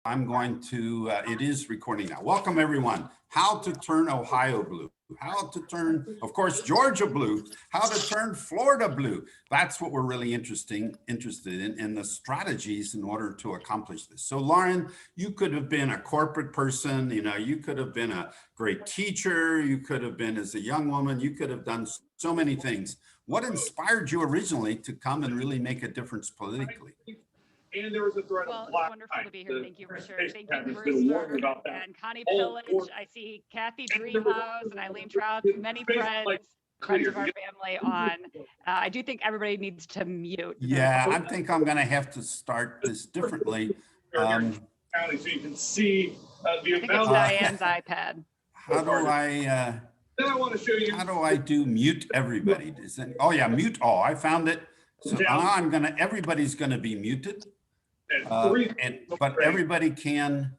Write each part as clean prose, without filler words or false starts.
I'm going to, it is recording now. Welcome everyone. How to turn Ohio blue. How to turn, of course, Georgia blue. How to turn Florida blue. That's what we're really interested in, and the strategies in order to accomplish this. So Lauren, you could have been a corporate person, you could have been a great teacher, you could have been as a young woman, you could have done so many things. What inspired you originally to come and really make a difference politically? And there was a threat Well, of it's black wonderful to be here. Thank you for sharing. Thank you, been warned Brewster about that. and Connie Pillage. I see Kathy Dreamhouse and Eileen Trout, many friends of our family on. I do think everybody needs to mute. Yeah, I think I'm going to have to start this differently. So you can see the I think it's amount. Diane's iPad. How do Then I want to show you. how do I do mute everybody? Oh yeah, mute all. I found it. So now everybody's going to be muted. But everybody can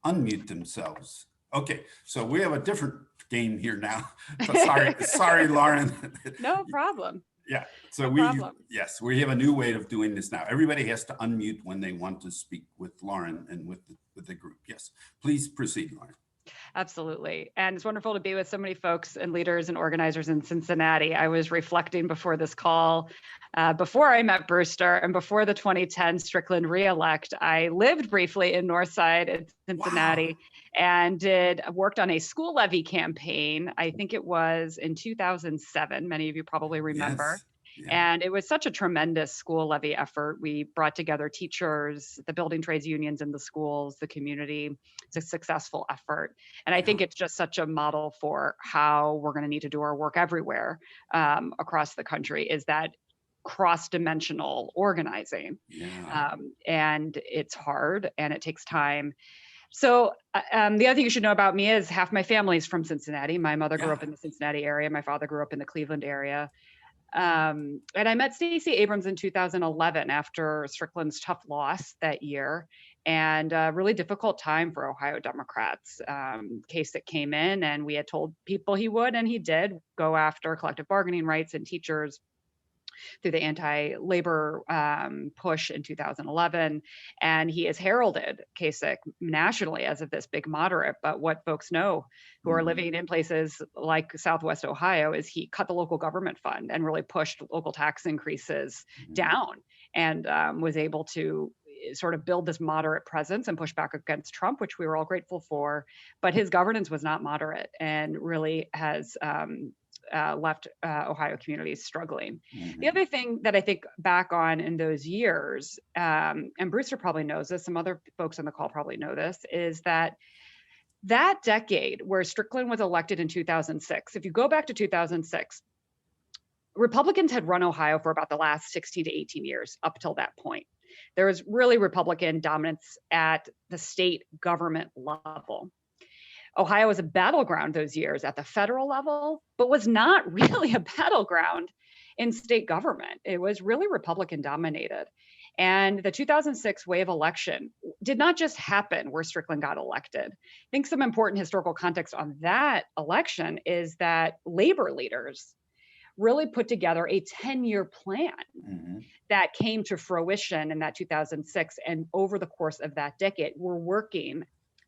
unmute themselves. Okay, so we have a different game here now. Sorry, Lauren. No problem. Yeah, so No problem. yes, we have a new way of doing this now. Everybody has to unmute when they want to speak with Lauren and with the group. Yes, please proceed, Lauren. Absolutely. And it's wonderful to be with so many folks and leaders and organizers in Cincinnati. I was reflecting before this call, before I met Brewster and before the 2010 Strickland reelect, I lived briefly in Northside in Cincinnati. Wow. And worked on a school levy campaign. I think it was in 2007. Many of you probably remember. Yes. Yeah. And it was such a tremendous school levy effort. We brought together teachers, the building trades unions in the schools, the community. It's a successful effort. And I think it's just such a model for how we're going to need to do our work everywhere across the country, is that cross-dimensional organizing. Yeah. And it's hard and it takes time. So the other thing you should know about me is half my family is from Cincinnati. My mother grew up in the Cincinnati area. My father grew up in the Cleveland area. And I met Stacey Abrams in 2011 after Strickland's tough loss that year, and a really difficult time for Ohio Democrats. Kasich came in, and we had told people he would, and he did go after collective bargaining rights and teachers through the anti-labor push in 2011. And he has heralded Kasich nationally as of this big moderate. But what folks know who are living in places like Southwest Ohio is he cut the local government fund and really pushed local tax increases down, and was able to sort of build this moderate presence and push back against Trump, which we were all grateful for. But his governance was not moderate and really has left Ohio communities struggling. Mm-hmm. The other thing that I think back on in those years, and Brewster probably knows this, some other folks on the call probably know this, is that decade where Strickland was elected in 2006, if you go back to 2006, Republicans had run Ohio for about the last 16 to 18 years up till that point. There was really Republican dominance at the state government level. Ohio was a battleground those years at the federal level, but was not really a battleground in state government. It was really Republican dominated. And the 2006 wave election did not just happen where Strickland got elected. I think some important historical context on that election is that labor leaders really put together a 10-year plan that came to fruition in that 2006. And over the course of that decade, we're working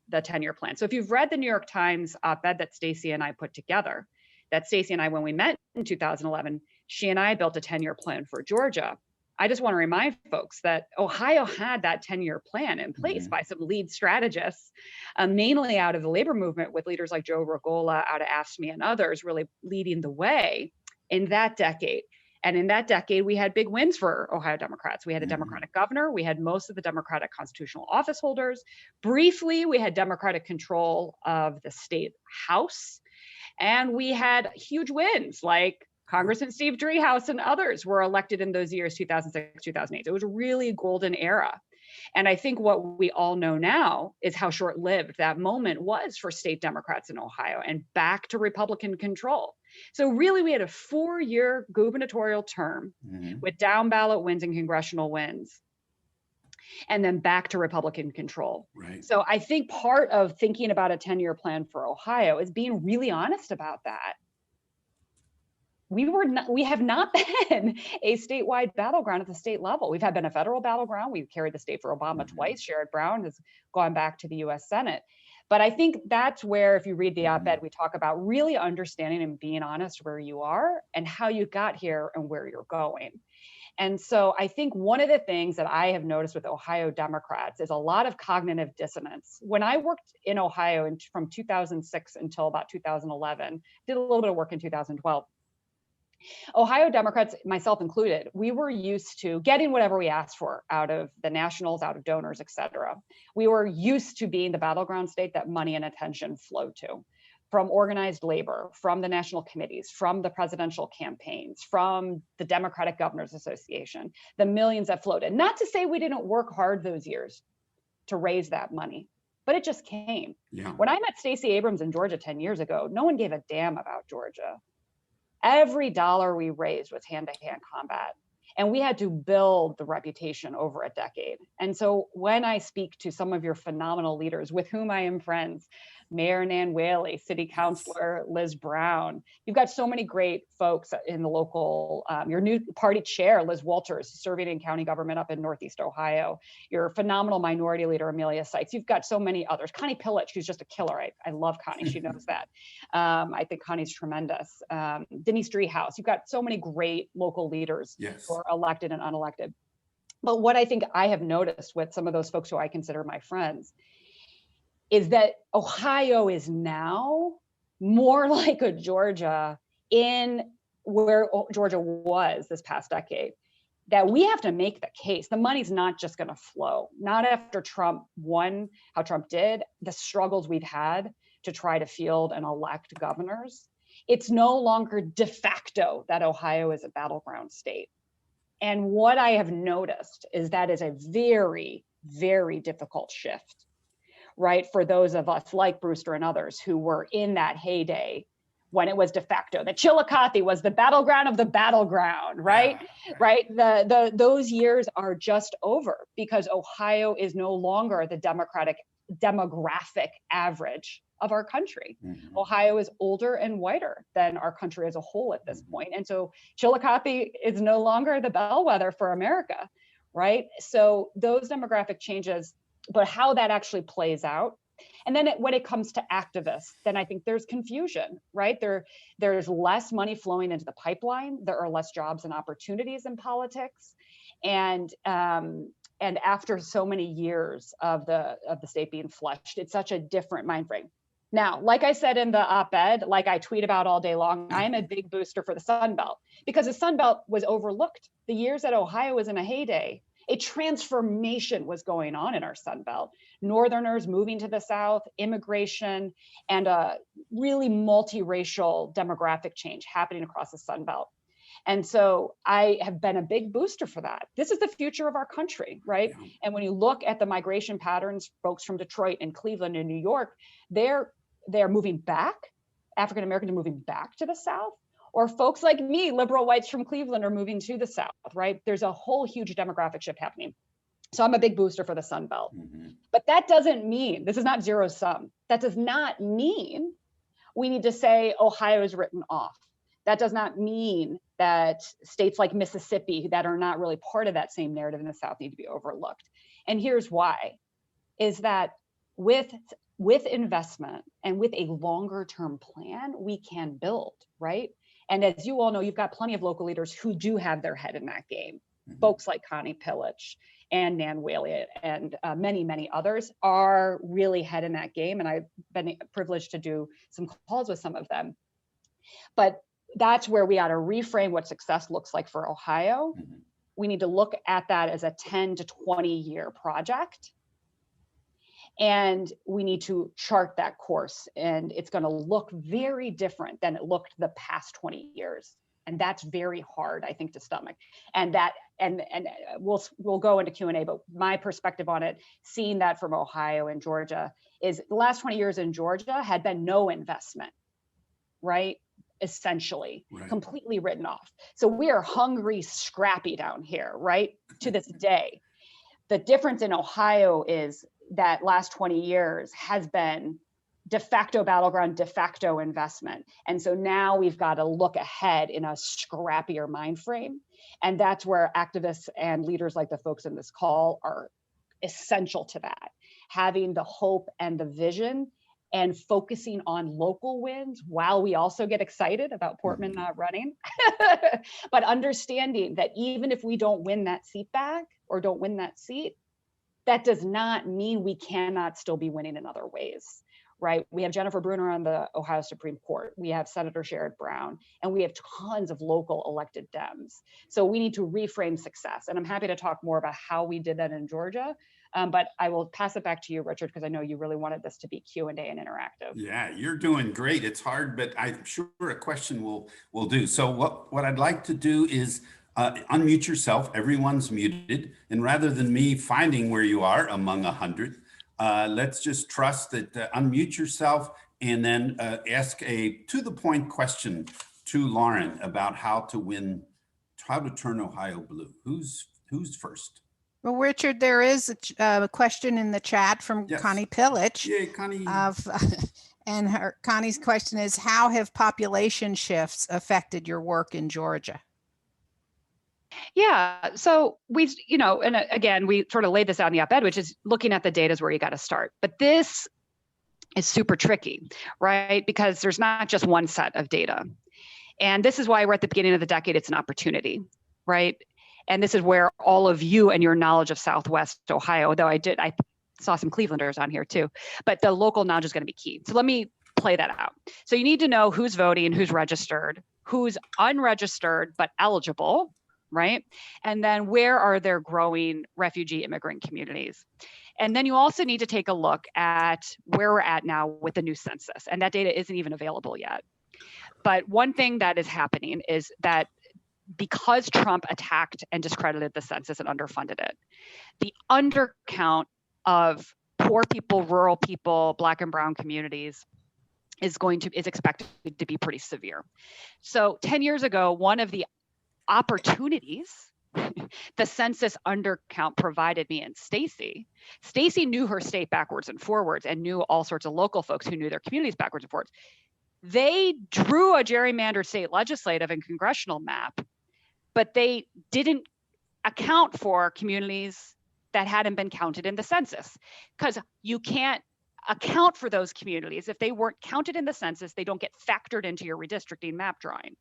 the 10-year plan. So if you've read the New York Times op-ed that Stacey and I put together, that Stacey and I, when we met in 2011, she and I built a 10-year plan for Georgia. I just want to remind folks that Ohio had that 10-year plan in place by some lead strategists, mainly out of the labor movement, with leaders like Joe Regola out of AFSCME and others really leading the way in that decade. And in that decade, we had big wins for Ohio Democrats. We had a Democratic governor. We had most of the Democratic constitutional office holders. Briefly, we had Democratic control of the state House. And we had huge wins, like Congressman Steve Driehaus and others were elected in those years, 2006, 2008. So it was a really golden era. And I think what we all know now is how short-lived that moment was for state Democrats in Ohio and back to Republican control. So really, we had a 4-year gubernatorial term with down ballot wins and congressional wins, and then back to Republican control. Right. So I think part of thinking about a 10-year plan for Ohio is being really honest about that. we have not been a statewide battleground at the state level. We've been a federal battleground. We've carried the state for Obama twice. Sherrod Brown has gone back to the US Senate. But I think that's where, if you read the op-ed, we talk about really understanding and being honest where you are and how you got here and where you're going. And so I think one of the things that I have noticed with Ohio Democrats is a lot of cognitive dissonance. When I worked in Ohio from 2006 until about 2011, did a little bit of work in 2012. Ohio Democrats, myself included, we were used to getting whatever we asked for out of the nationals, out of donors, et cetera. We were used to being the battleground state that money and attention flowed to, from organized labor, from the national committees, from the presidential campaigns, from the Democratic Governors Association, the millions that flowed in. Not to say we didn't work hard those years to raise that money, but it just came. Yeah. When I met Stacey Abrams in Georgia 10 years ago, no one gave a damn about Georgia. Every dollar we raised was hand-to-hand combat. And we had to build the reputation over a decade. And so when I speak to some of your phenomenal leaders with whom I am friends, Mayor Nan Whaley, City Councilor Liz Brown, you've got so many great folks in the local, your new party chair, Liz Walters, serving in county government up in Northeast Ohio, your phenomenal minority leader, Amelia Sykes. You've got so many others. Connie Pillich, who's just a killer. I love Connie, she knows that. I think Connie's tremendous. Denise Driehaus, you've got so many great local leaders who are elected and unelected. But what I think I have noticed with some of those folks who I consider my friends is that Ohio is now more like a Georgia in where Georgia was this past decade, that we have to make the case. The money's not just going to flow, not after Trump won, how Trump did, the struggles we've had to try to field and elect governors. It's no longer de facto that Ohio is a battleground state. And what I have noticed is that is a very, very difficult shift, right? For those of us like Brewster and others who were in that heyday when it was de facto, that Chillicothe was the battleground of the battleground, right? Right. Those years are just over because Ohio is no longer the demographic average of our country. Ohio is older and whiter than our country as a whole at this point. And so Chillicothe is no longer the bellwether for America, right? So those demographic changes, but how that actually plays out. And then when it comes to activists, then I think there's confusion, right? There's less money flowing into the pipeline. There are less jobs and opportunities in politics. And after so many years of the state being flushed, it's such a different mind frame. Now, like I said in the op-ed, like I tweet about all day long, I am a big booster for the Sun Belt because the Sun Belt was overlooked. The years that Ohio was in a heyday, a transformation was going on in our Sun Belt. Northerners moving to the South, immigration, and a really multiracial demographic change happening across the Sun Belt. And so I have been a big booster for that. This is the future of our country, right? Yeah. And when you look at the migration patterns, folks from Detroit and Cleveland and New York, they're moving back. African Americans are moving back to the South, or folks like me, liberal whites from Cleveland, are moving to the South, right? There's a whole huge demographic shift happening. So I'm a big booster for the Sun Belt. But that doesn't mean, this is not zero sum. That does not mean we need to say Ohio is written off. That does not mean that states like Mississippi that are not really part of that same narrative in the South need to be overlooked. And here's why, is that with investment and with a longer term plan, we can build, right? And as you all know, you've got plenty of local leaders who do have their head in that game. Folks like Connie Pillich and Nan Whaley and many, many others are really head in that game. And I've been privileged to do some calls with some of them. But that's where we got to reframe what success looks like for Ohio. We need to look at that as a 10 to 20 year project. And we need to chart that course. And it's going to look very different than it looked the past 20 years. And that's very hard, I think, to stomach. And we'll go into Q&A, but my perspective on it, seeing that from Ohio and Georgia, is the last 20 years in Georgia had been no investment, right? Essentially, completely written off. So we are hungry, scrappy down here, right? To this day. The difference in Ohio is that last 20 years has been de facto battleground, de facto investment. And so now we've got to look ahead in a scrappier mind frame. And that's where activists and leaders like the folks in this call are essential to that. Having the hope and the vision and focusing on local wins while we also get excited about Portman not running, but understanding that even if we don't win that seat back or don't win that seat, that does not mean we cannot still be winning in other ways, right? We have Jennifer Brunner on the Ohio Supreme Court. We have Senator Sherrod Brown, and we have tons of local elected Dems. So we need to reframe success. And I'm happy to talk more about how we did that in Georgia. But I will pass it back to you, Richard, because I know you really wanted this to be Q&A and interactive. Yeah, you're doing great. It's hard, but I'm sure a question will do. So what I'd like to do is unmute yourself. Everyone's muted. And rather than me finding where you are among 100, let's just trust that unmute yourself and then ask a to-the-point question to Lauren about how to turn Ohio blue. Who's first? Well, Richard, there is a question in the chat from Yes. Connie Pillich. Yay, Connie. And Connie's question is, how have population shifts affected your work in Georgia? Yeah, so and again, we sort of laid this out in the op-ed, which is looking at the data is where you got to start. But this is super tricky, right? Because there's not just one set of data. And this is why we're at the beginning of the decade, it's an opportunity, right? And this is where all of you and your knowledge of Southwest Ohio, though I saw some Clevelanders on here too, but the local knowledge is going to be key. So let me play that out. So you need to know who's voting, who's registered, who's unregistered but eligible, right? And then where are there growing refugee immigrant communities? And then you also need to take a look at where we're at now with the new census. And that data isn't even available yet. But one thing that is happening is that because Trump attacked and discredited the census and underfunded it, the undercount of poor people, rural people, Black and brown communities is expected to be pretty severe. So 10 years ago, one of the opportunities the census undercount provided me and Stacy knew her state backwards and forwards and knew all sorts of local folks who knew their communities backwards and forwards. They drew a gerrymandered state legislative and congressional map, but they didn't account for communities that hadn't been counted in the census, because you can't account for those communities. If they weren't counted in the census, they don't get factored into your redistricting map drawing.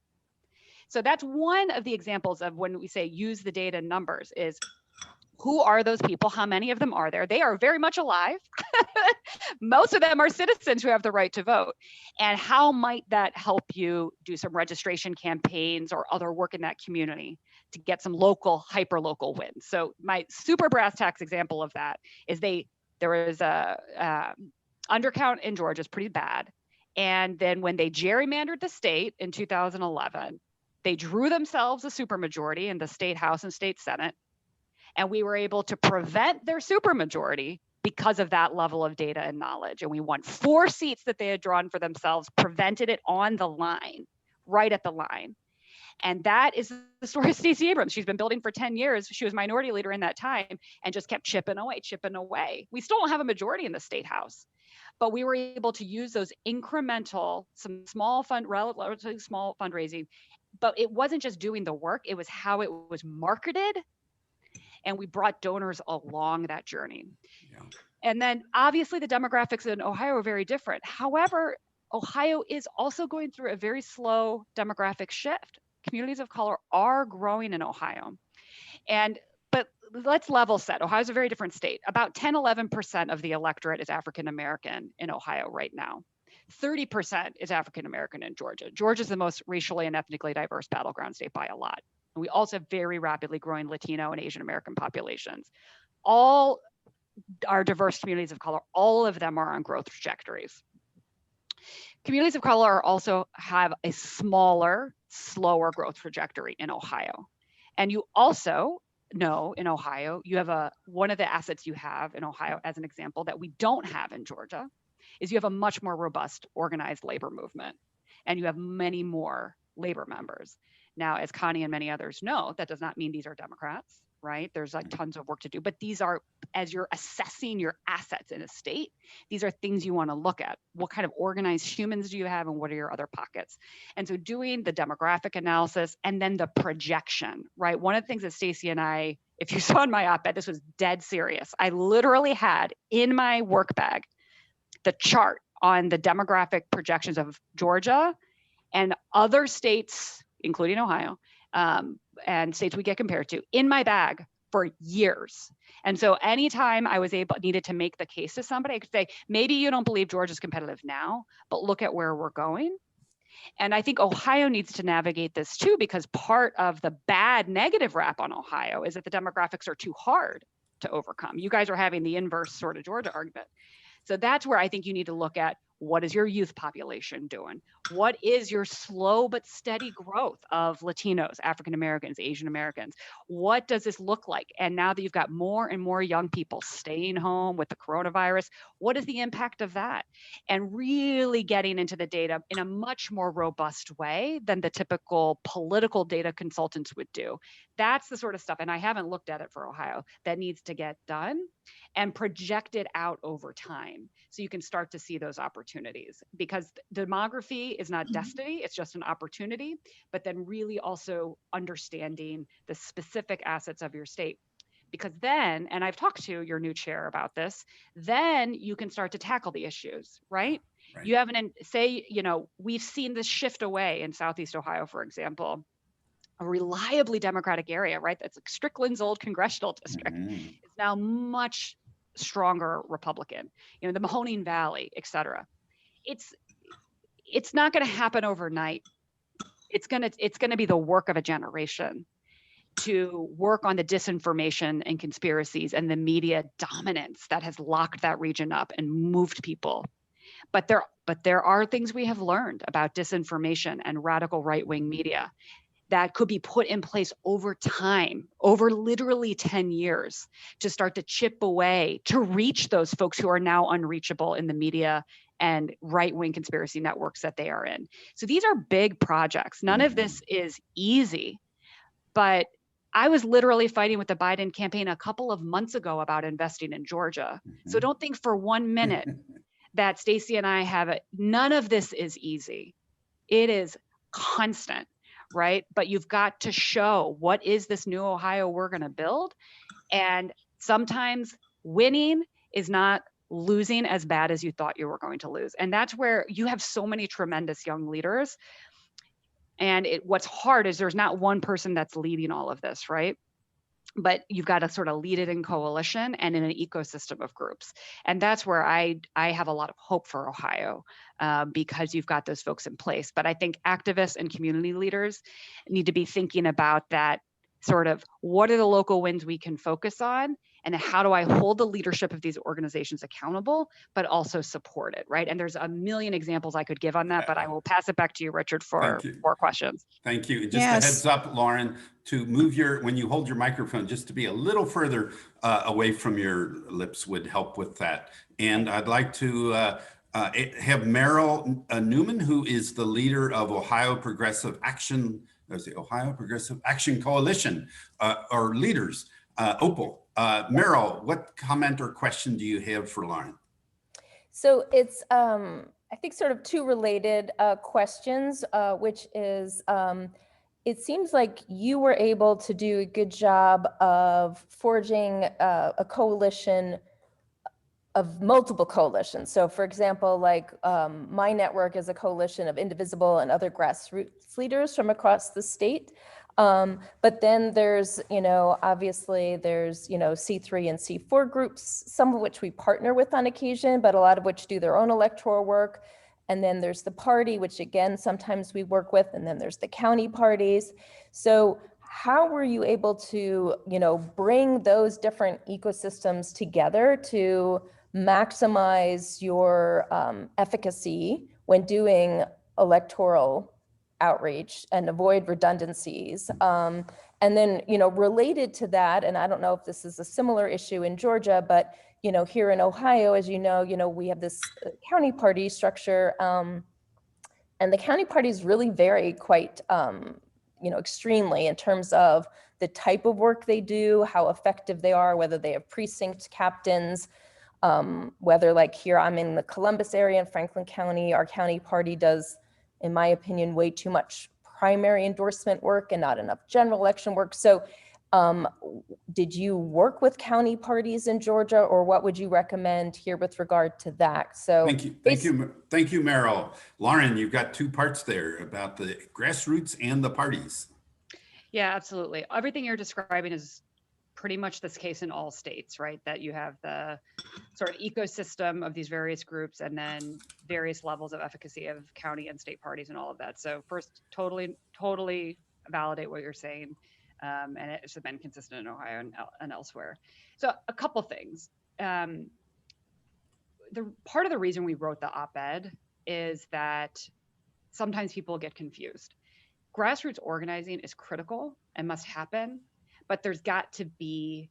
So that's one of the examples of when we say use the data numbers is who are those people? How many of them are there? They are very much alive. Most of them are citizens who have the right to vote. And how might that help you do some registration campaigns or other work in that community to get some local, hyper-local wins? So my super brass tacks example of that is there was a undercount in Georgia is pretty bad. And then when they gerrymandered the state in 2011, they drew themselves a supermajority in the state House and state Senate. And we were able to prevent their supermajority because of that level of data and knowledge. And we won 4 seats that they had drawn for themselves, prevented it on the line, right at the line. And that is the story of Stacey Abrams. She's been building for 10 years. She was minority leader in that time and just kept chipping away. We still don't have a majority in the state House, but we were able to use those incremental, some relatively small fundraising. But it wasn't just doing the work, it was how it was marketed. And we brought donors along that journey. Yeah. And then obviously the demographics in Ohio are very different. However, Ohio is also going through a very slow demographic shift. Communities of color are growing in Ohio. But let's level set. Ohio is a very different state. About 10-11% of the electorate is African American in Ohio right now. 30% is African American in Georgia. Georgia is the most racially and ethnically diverse battleground state by a lot. We also have very rapidly growing Latino and Asian American populations. All our diverse communities of color, all of them are on growth trajectories. Communities of color also have a smaller, slower growth trajectory in Ohio. And you also know in Ohio, you have one of the assets you have in Ohio, as an example, that we don't have in Georgia, is you have a much more robust organized labor movement, and you have many more labor members. Now, as Connie and many others know, that does not mean these are Democrats. right? There's like tons of work to do, but these are, as you're assessing your assets in a state, these are things you want to look at. What kind of organized humans do you have, and what are your other pockets? And so doing the demographic analysis and then the projection, right? One of the things that Stacy and I, if you saw in my op-ed, this was dead serious. I literally had in my work bag the chart on the demographic projections of Georgia and other states, including Ohio, and states we get compared to, in my bag for years. And so anytime I was needed to make the case to somebody, I could say, maybe you don't believe Georgia's competitive now, but look at where we're going. And I think Ohio needs to navigate this too, because part of the bad negative rap on Ohio is that the demographics are too hard to overcome. You guys are having the inverse sort of Georgia argument. So that's where I think you need to look at, what is your youth population doing? What is your slow but steady growth of Latinos, African Americans, Asian Americans? What does this look like? And now that you've got more and more young people staying home with the coronavirus, what is the impact of that? And really getting into the data in a much more robust way than the typical political data consultants would do. That's the sort of stuff, and I haven't looked at it for Ohio, that needs to get done and projected out over time, so you can start to see those opportunities, because demography is not destiny, it's just an opportunity, but then really also understanding the specific assets of your state. Because then, and I've talked to your new chair about this, then you can start to tackle the issues, right? Right. You haven't, say, we've seen this shift away in Southeast Ohio, for example, a reliably Democratic area, right? That's like Strickland's old congressional district. Mhm. It's now much stronger Republican, the Mahoning Valley, et cetera. It's not going to happen overnight. It's going to be the work of a generation to work on the disinformation and conspiracies and the media dominance that has locked that region up and moved people. But there are things we have learned about disinformation and radical right-wing media that could be put in place over time, over literally 10 years, to start to chip away, to reach those folks who are now unreachable in the media and right-wing conspiracy networks that they are in. So these are big projects. None of this is easy, but I was literally fighting with the Biden campaign a couple of months ago about investing in Georgia. So don't think for 1 minute that Stacy and I have it. None of this is easy. It is constant. Right? But you've got to show, what is this new Ohio we're going to build? And sometimes winning is not losing as bad as you thought you were going to lose. And that's where you have so many tremendous young leaders. And what's hard is there's not one person that's leading all of this, right? But you've got to sort of lead it in coalition and in an ecosystem of groups. And that's where I have a lot of hope for Ohio, because you've got those folks in place. But I think activists and community leaders need to be thinking about that sort of, what are the local wins we can focus on? And how do I hold the leadership of these organizations accountable, but also support it, right? And there's a million examples I could give on that, but I will pass it back to you, Richard, for more questions. Thank you. Just Yes. a heads up, Lauren, to move when you hold your microphone, just to be a little further away from your lips would help with that. And I'd like to have Merrill Newman, who is the leader of Ohio Progressive Action, the Ohio Progressive Action Coalition, or leaders, OPAL. Merrill, what comment or question do you have for Lauren? So it's, I think, sort of two related questions, which is, it seems like you were able to do a good job of forging a coalition of multiple coalitions. So for example, like my network is a coalition of Indivisible and other grassroots leaders from across the state. But then there's, obviously there's, C3 and C4 groups, some of which we partner with on occasion, but a lot of which do their own electoral work. And then there's the party, which again, sometimes we work with, and then there's the county parties. So how were you able to, bring those different ecosystems together to maximize your efficacy when doing electoral outreach and avoid redundancies? And then, related to that, and I don't know if this is a similar issue in Georgia, but, here in Ohio, as you know, we have this county party structure, and the county parties really vary quite, extremely in terms of the type of work they do, how effective they are, whether they have precinct captains, whether like here I'm in the Columbus area in Franklin County, our county party does, in my opinion, way too much primary endorsement work and not enough general election work. So did you work with county parties in Georgia, or what would you recommend here with regard to that? So thank you, Meryl. Lauren, you've got two parts there about the grassroots and the parties. Yeah, absolutely. Everything you're describing is pretty much this case in all states, right? That you have the sort of ecosystem of these various groups and then various levels of efficacy of county and state parties and all of that. So first, totally validate what you're saying. And it's been consistent in Ohio and elsewhere. So a couple things. The part of the reason we wrote the op-ed is that sometimes people get confused. Grassroots organizing is critical and must happen, but there's got to be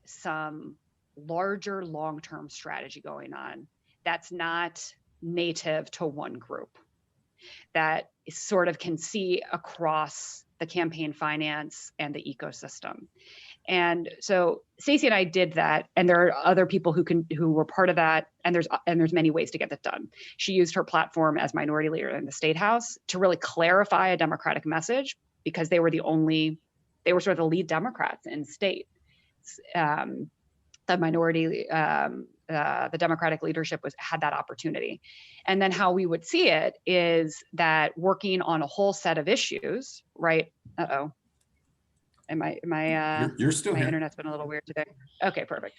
some larger long-term strategy going on that's not native to one group, that sort of can see across the campaign finance and the ecosystem. And so Stacey and I did that, and there are other people who were part of that, and there's many ways to get that done. She used her platform as minority leader in the State House to really clarify a Democratic message, because they were sort of the lead Democrats in state. The minority, the Democratic leadership had that opportunity. And then how we would see it is that working on a whole set of issues, right? Uh-oh. You're still my here. Internet's been a little weird today. Okay, perfect.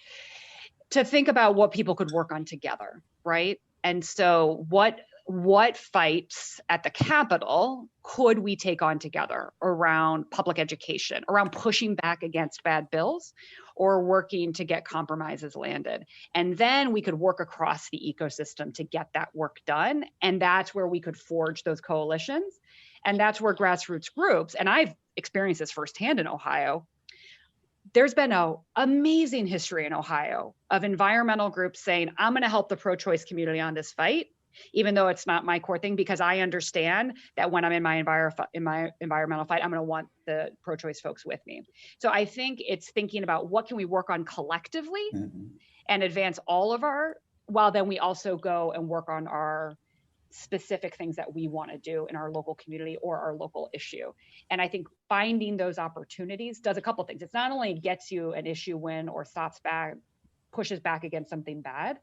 To think about what people could work on together, right? And so what fights at the Capitol could we take on together around public education, around pushing back against bad bills, or working to get compromises landed? And then we could work across the ecosystem to get that work done. And that's where we could forge those coalitions. And that's where grassroots groups, and I've experienced this firsthand in Ohio, there's been an amazing history in Ohio of environmental groups saying, I'm going to help the pro-choice community on this fight, even though it's not my core thing, because I understand that when I'm in my environmental fight, I'm going to want the pro-choice folks with me. So I think it's thinking about what can we work on collectively and advance all of while then we also go and work on our specific things that we want to do in our local community or our local issue. And I think finding those opportunities does a couple things. It's not only gets you an issue win or pushes back against something bad,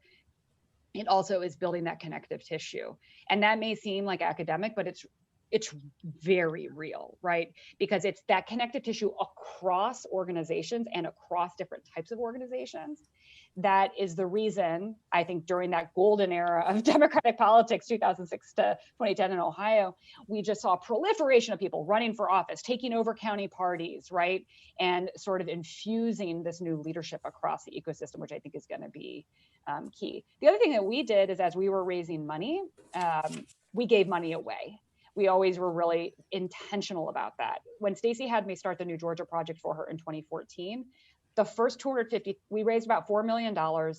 it also is building that connective tissue. And that may seem like academic, but it's very real, right? Because it's that connective tissue across organizations and across different types of organizations. That is the reason, I think, during that golden era of Democratic politics, 2006 to 2010 in Ohio, we just saw a proliferation of people running for office, taking over county parties, right? And sort of infusing this new leadership across the ecosystem, which I think is going to be key. The other thing that we did is, as we were raising money, we gave money away. We always were really intentional about that. When Stacey had me start the New Georgia Project for her in 2014, the first we raised about $4 million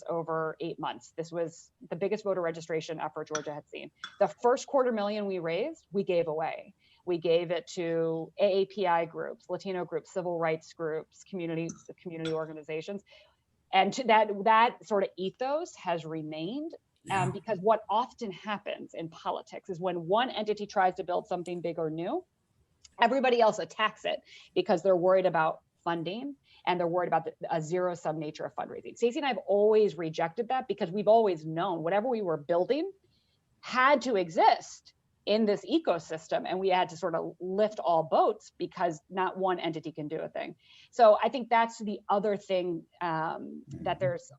over 8 months. This was the biggest voter registration effort Georgia had seen. The first $250,000 we raised, we gave away. We gave it to AAPI groups, Latino groups, civil rights groups, community organizations. And that sort of ethos has remained. Because what often happens in politics is when one entity tries to build something big or new, everybody else attacks it because they're worried about funding and they're worried about a zero-sum nature of fundraising. Stacey and I have always rejected that because we've always known whatever we were building had to exist in this ecosystem, and we had to sort of lift all boats because not one entity can do a thing. So I think that's the other thing, that there's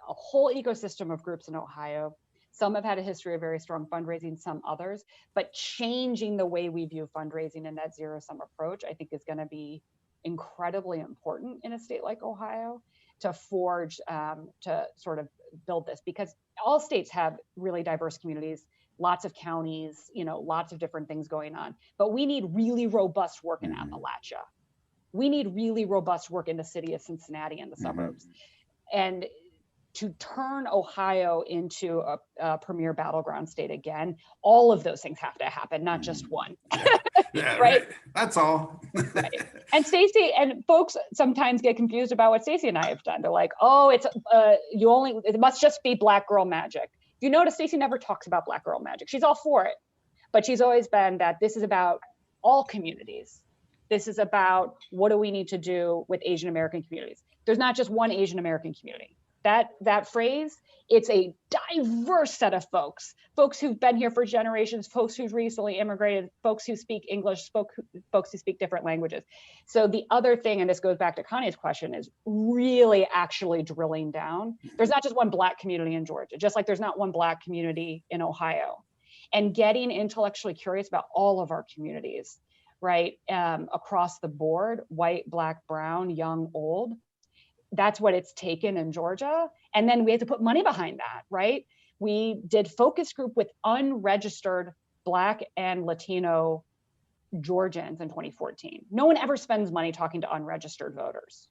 a whole ecosystem of groups in Ohio. Some have had a history of very strong fundraising, some others, but changing the way we view fundraising and that zero-sum approach, I think, is going to be incredibly important in a state like Ohio to forge, to sort of build this, because all states have really diverse communities, lots of counties, lots of different things going on, but we need really robust work in Appalachia. We need really robust work in the city of Cincinnati and the suburbs. And to turn Ohio into a premier battleground state again, all of those things have to happen, not just one. Yeah, right? That's all. Right. And Stacey, and folks sometimes get confused about what Stacey and I have done. They're like, oh, it's it must just be Black girl magic. You notice Stacey never talks about Black girl magic. She's all for it, but she's always been that this is about all communities. This is about what do we need to do with Asian American communities. There's not just one Asian American community. That phrase, it's a diverse set of folks who've been here for generations, folks who've recently immigrated, folks who speak English, folks who speak different languages. So the other thing, and this goes back to Connie's question, is really actually drilling down. There's not just one Black community in Georgia, just like there's not one Black community in Ohio. And getting intellectually curious about all of our communities, right? Across the board, white, Black, brown, young, old. That's what it's taken in Georgia. And then we had to put money behind that, right? We did focus group with unregistered Black and Latino Georgians in 2014. No one ever spends money talking to unregistered voters.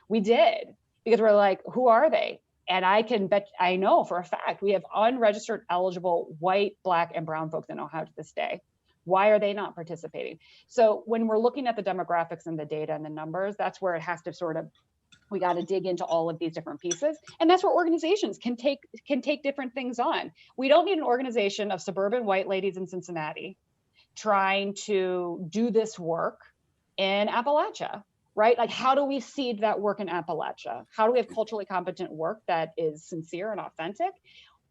We did, because we're like, who are they? And I know for a fact, we have unregistered eligible white, Black, and brown folks in Ohio to this day. Why are they not participating? So when we're looking at the demographics and the data and the numbers, that's where it has to we got to dig into all of these different pieces. And that's where organizations can take different things on. We don't need an organization of suburban white ladies in Cincinnati trying to do this work in Appalachia, right? Like, how do we seed that work in Appalachia? How do we have culturally competent work that is sincere and authentic?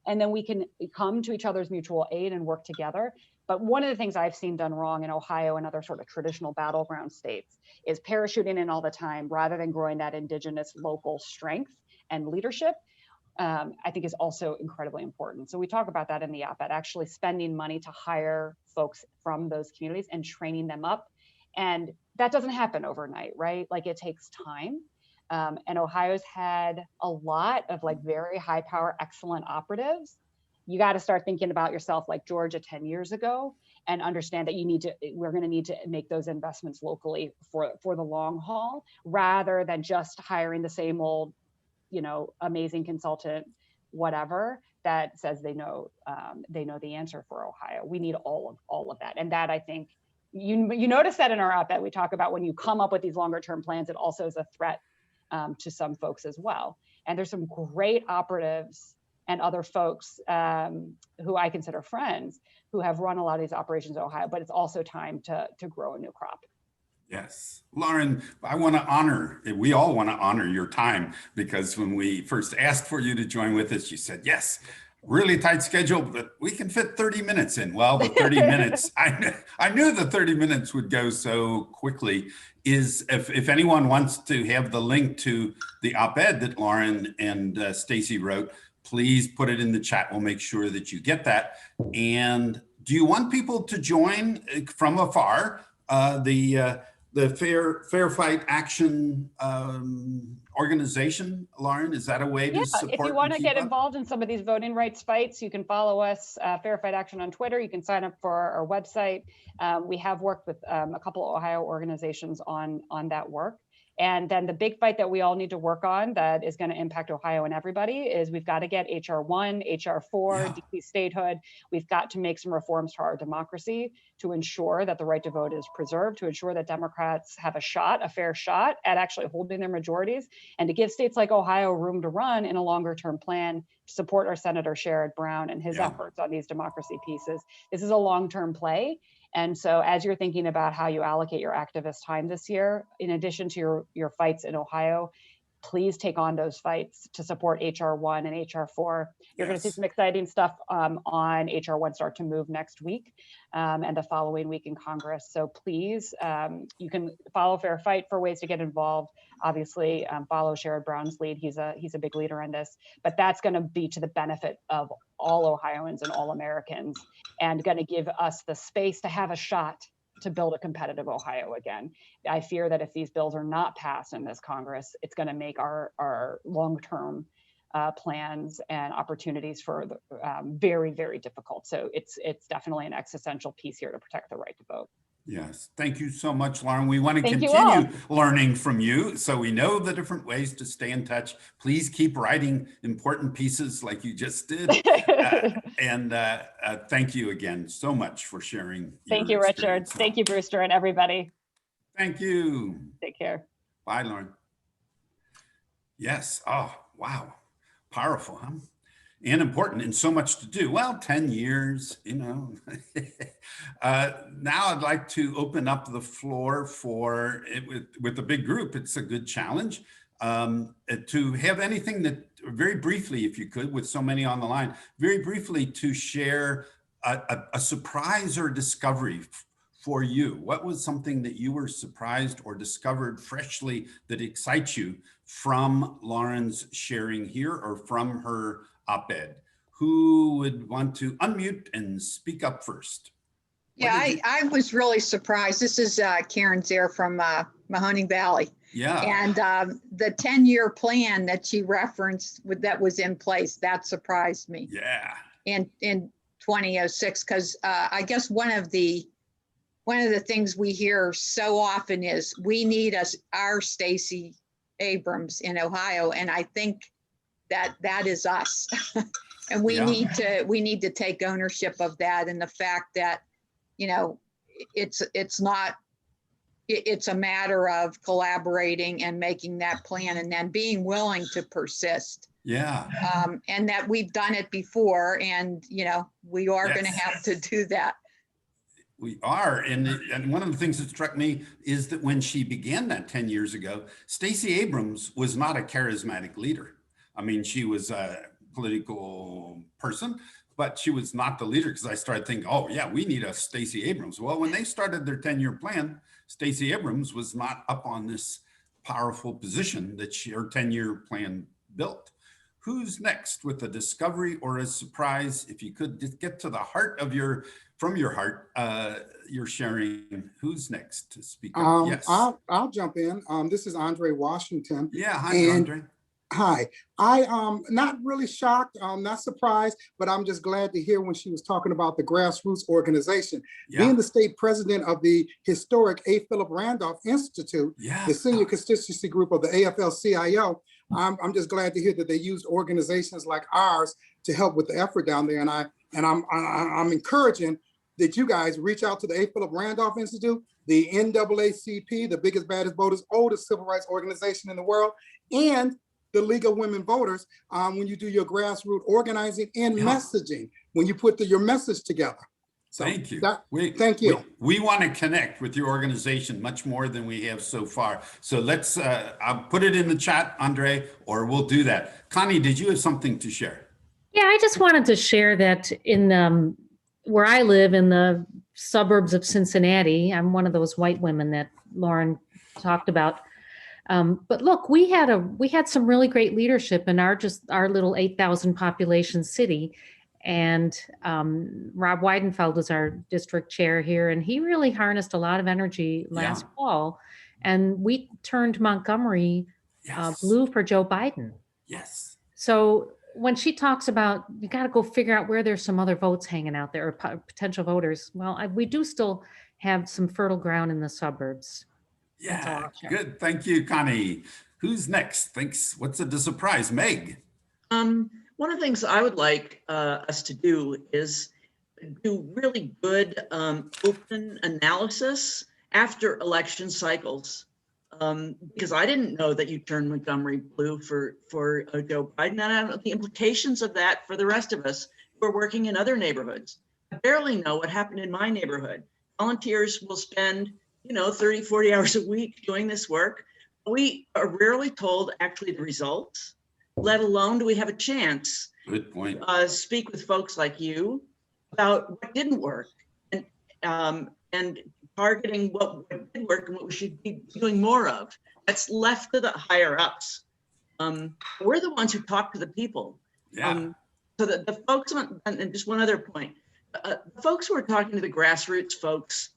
And then we can come to each other's mutual aid and work together. But one of the things I've seen done wrong in Ohio and other sort of traditional battleground states is parachuting in all the time rather than growing that indigenous local strength and leadership. I think is also incredibly important. So we talk about that in the op-ed, actually spending money to hire folks from those communities and training them up. And that doesn't happen overnight, right? Like, it takes time. And Ohio's had a lot of like very high power, excellent operatives. You got to start thinking about yourself like Georgia 10 years ago and understand that we're going to need to make those investments locally for the long haul, rather than just hiring the same old, amazing consultant, whatever, that says they know the answer for Ohio. We need all of that. And that, I think, you notice that in our op-ed, we talk about when you come up with these longer term plans, it also is a threat to some folks as well. And there's some great operatives and other folks who I consider friends who have run a lot of these operations in Ohio, but it's also time to grow a new crop. Yes. Lauren, we all want to honor your time, because when we first asked for you to join with us, you said, yes, really tight schedule, but we can fit 30 minutes in. Well, the 30 minutes, I knew the 30 minutes would go so quickly. If anyone wants to have the link to the op-ed that Lauren and Stacey wrote, please put it in the chat. We'll make sure that you get that. And do you want people to join from afar the Fair Fight Action organization, Lauren? Is that a way to support? If you want to get involved in some of these voting rights fights, you can follow us, Fair Fight Action on Twitter. You can sign up for our website. We have worked with a couple of Ohio organizations on that work. And then the big fight that we all need to work on that is going to impact Ohio and everybody is we've got to get HR 1, HR 4, DC statehood. We've got to make some reforms to our democracy to ensure that the right to vote is preserved, to ensure that Democrats have a fair shot at actually holding their majorities, and to give states like Ohio room to run in a longer term plan to support our Senator Sherrod Brown and his efforts on these democracy pieces. This is a long-term play. And so as you're thinking about how you allocate your activist time this year, in addition to your fights in Ohio, please take on those fights to support HR 1 and HR 4. You're going to see some exciting stuff on HR 1 start to move next week and the following week in Congress. So please, you can follow Fair Fight for ways to get involved. Obviously, follow Sherrod Brown's lead. He's a big leader in this, but that's going to be to the benefit of all Ohioans and all Americans, and going to give us the space to have a shot to build a competitive Ohio again. I fear that if these bills are not passed in this Congress, it's going to make our long-term plans and opportunities for very, very difficult. So it's definitely an existential piece here to protect the right to vote. Yes, thank you so much, Lauren. We want to Thank you all. continue learning from you, so we know the different ways to stay in touch. Please keep writing important pieces like you just did. And thank you again so much for sharing. Thank your you, Richard. experience. Thank you, Brewster, and everybody. Thank you. Take care. Bye, Lauren. Yes. Oh, wow. Powerful, huh? And important and so much to do. Well, 10 years, you know. Now I'd like to open up the floor for it with a big group. It's a good challenge to have anything that very briefly, if you could, with so many on the line, very briefly to share a surprise or discovery for you. What was something that you were surprised or discovered freshly that excites you from Lauren's sharing here or from her op-ed? Who would want to unmute and speak up first? Yeah, I was really surprised. This is Karen Zare from Mahoning Valley. Yeah. And the 10-year plan that she referenced that was in place, that surprised me. Yeah. In 2006, because I guess one of the things we hear so often is we need our Stacey Abrams in Ohio, and I think that is us. And we need to take ownership of that, and the fact that, you know, it's a matter of collaborating and making that plan and then being willing to persist. Yeah. And that we've done it before, and, you know, we are going to have to do that. We are. And one of the things that struck me is that when she began that 10 years ago, Stacey Abrams was not a charismatic leader. I mean, she was a political person, but she was not the leader, because I started thinking, oh yeah, we need a Stacey Abrams. Well, when they started their 10-year plan, Stacey Abrams was not up on this powerful position that her 10-year plan built. Who's next with a discovery or a surprise? If you could just get to the heart of from your heart, you're sharing. Who's next to speak up? Yes. I'll jump in. This is Andre Washington. Yeah, hi, Andre. Hi, I not really shocked, not surprised, but I'm just glad to hear when she was talking about the grassroots organization. Yeah. Being the state president of the historic A. Philip Randolph Institute, the senior constituency group of the AFL-CIO, I'm just glad to hear that they used organizations like ours to help with the effort down there. And I'm encouraging that you guys reach out to the A. Philip Randolph Institute, the NAACP, the biggest, baddest, boldest, oldest civil rights organization in the world, and the League of Women Voters, when you do your grassroots organizing and messaging, when you put your message together. So thank you. Thank you. We want to connect with your organization much more than we have so far. So let's, I'll put it in the chat, Andre, or we'll do that. Connie, did you have something to share? Yeah, I just wanted to share that in where I live in the suburbs of Cincinnati, I'm one of those white women that Lauren talked about. But look, we had some really great leadership in our little 8,000 population city. And Rob Weidenfeld was our district chair here, and he really harnessed a lot of energy last fall. And we turned Montgomery blue for Joe Biden. Yes. So when she talks about, you got to go figure out where there's some other votes hanging out there or potential voters. Well, we do still have some fertile ground in the suburbs. Yeah, good. Thank you, Connie. Who's next? What's the surprise? Meg. One of the things I would like us to do is do really good open analysis after election cycles. Because I didn't know that you turned Montgomery blue for Joe Biden, and I don't know the implications of that for the rest of us who are working in other neighborhoods. I barely know what happened in my neighborhood. Volunteers will spend 30, 40 hours a week doing this work. We are rarely told actually the results, let alone do we have a chance. Good point. Speak with folks like you about what didn't work and targeting what did work and what we should be doing more of. That's left to the higher ups. We're the ones who talk to the people. Yeah. So the folks, and just one other point, the folks who are talking to the grassroots folks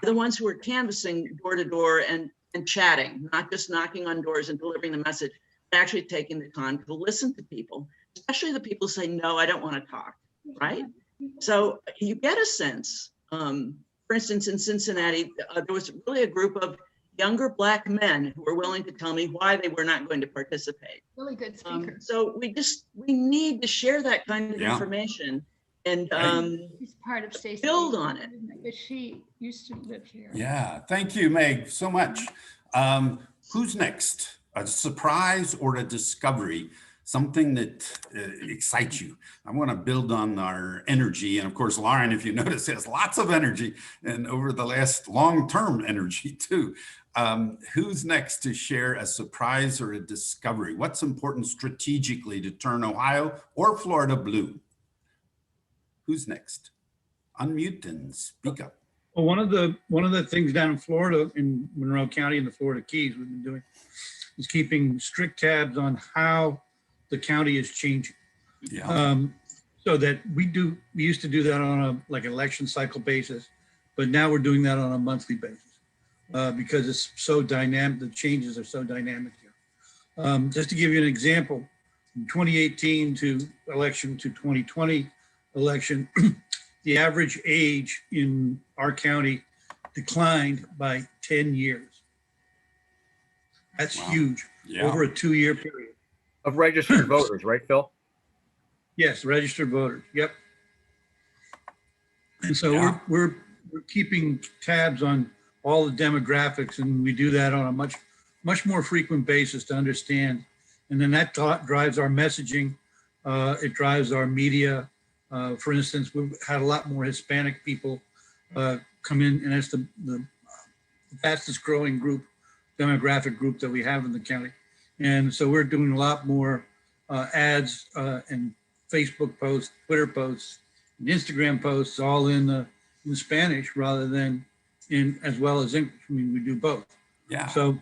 are the ones who are canvassing door to door and chatting, not just knocking on doors and delivering the message, but actually taking the time to listen to people, especially the people who say, no, I don't want to talk, right? So you get a sense for instance, in Cincinnati, there was really a group of younger Black men who were willing to tell me why they were not going to participate. Really good speaker. So we need to share that kind of Yeah. information and She's part of Stacey. build on it. But she used to live here. Yeah, thank you, Meg, so much. Who's next? A surprise or a discovery? Something that excites you. I want to build on our energy. And of course, Lauren, if you notice, has lots of energy and over the last long-term energy too. Who's next to share a surprise or a discovery? What's important strategically to turn Ohio or Florida blue? Who's next? Unmute and speak up. Well, one of the things down in Florida, in Monroe County and the Florida Keys, we've been doing is keeping strict tabs on how the county is changing. Yeah. So that we used to do that on a like election cycle basis, but now we're doing that on a monthly basis because it's so dynamic. The changes are so dynamic here. Just to give you an example, from 2018 to election to 2020 election, the average age in our county declined by 10 years. That's Wow. huge over a 2-year period. Of registered voters, right, Phil? Yes, registered voters. Yep. And so Yeah. we're keeping tabs on all the demographics, and we do that on a much more frequent basis to understand. And then that drives our messaging. It drives our media. For instance, we've had a lot more Hispanic people come in, and that's the fastest growing demographic group that we have in the county. And so we're doing a lot more ads and Facebook posts, Twitter posts, and Instagram posts, all in Spanish rather than in as well as English. I mean, we do both. Yeah. So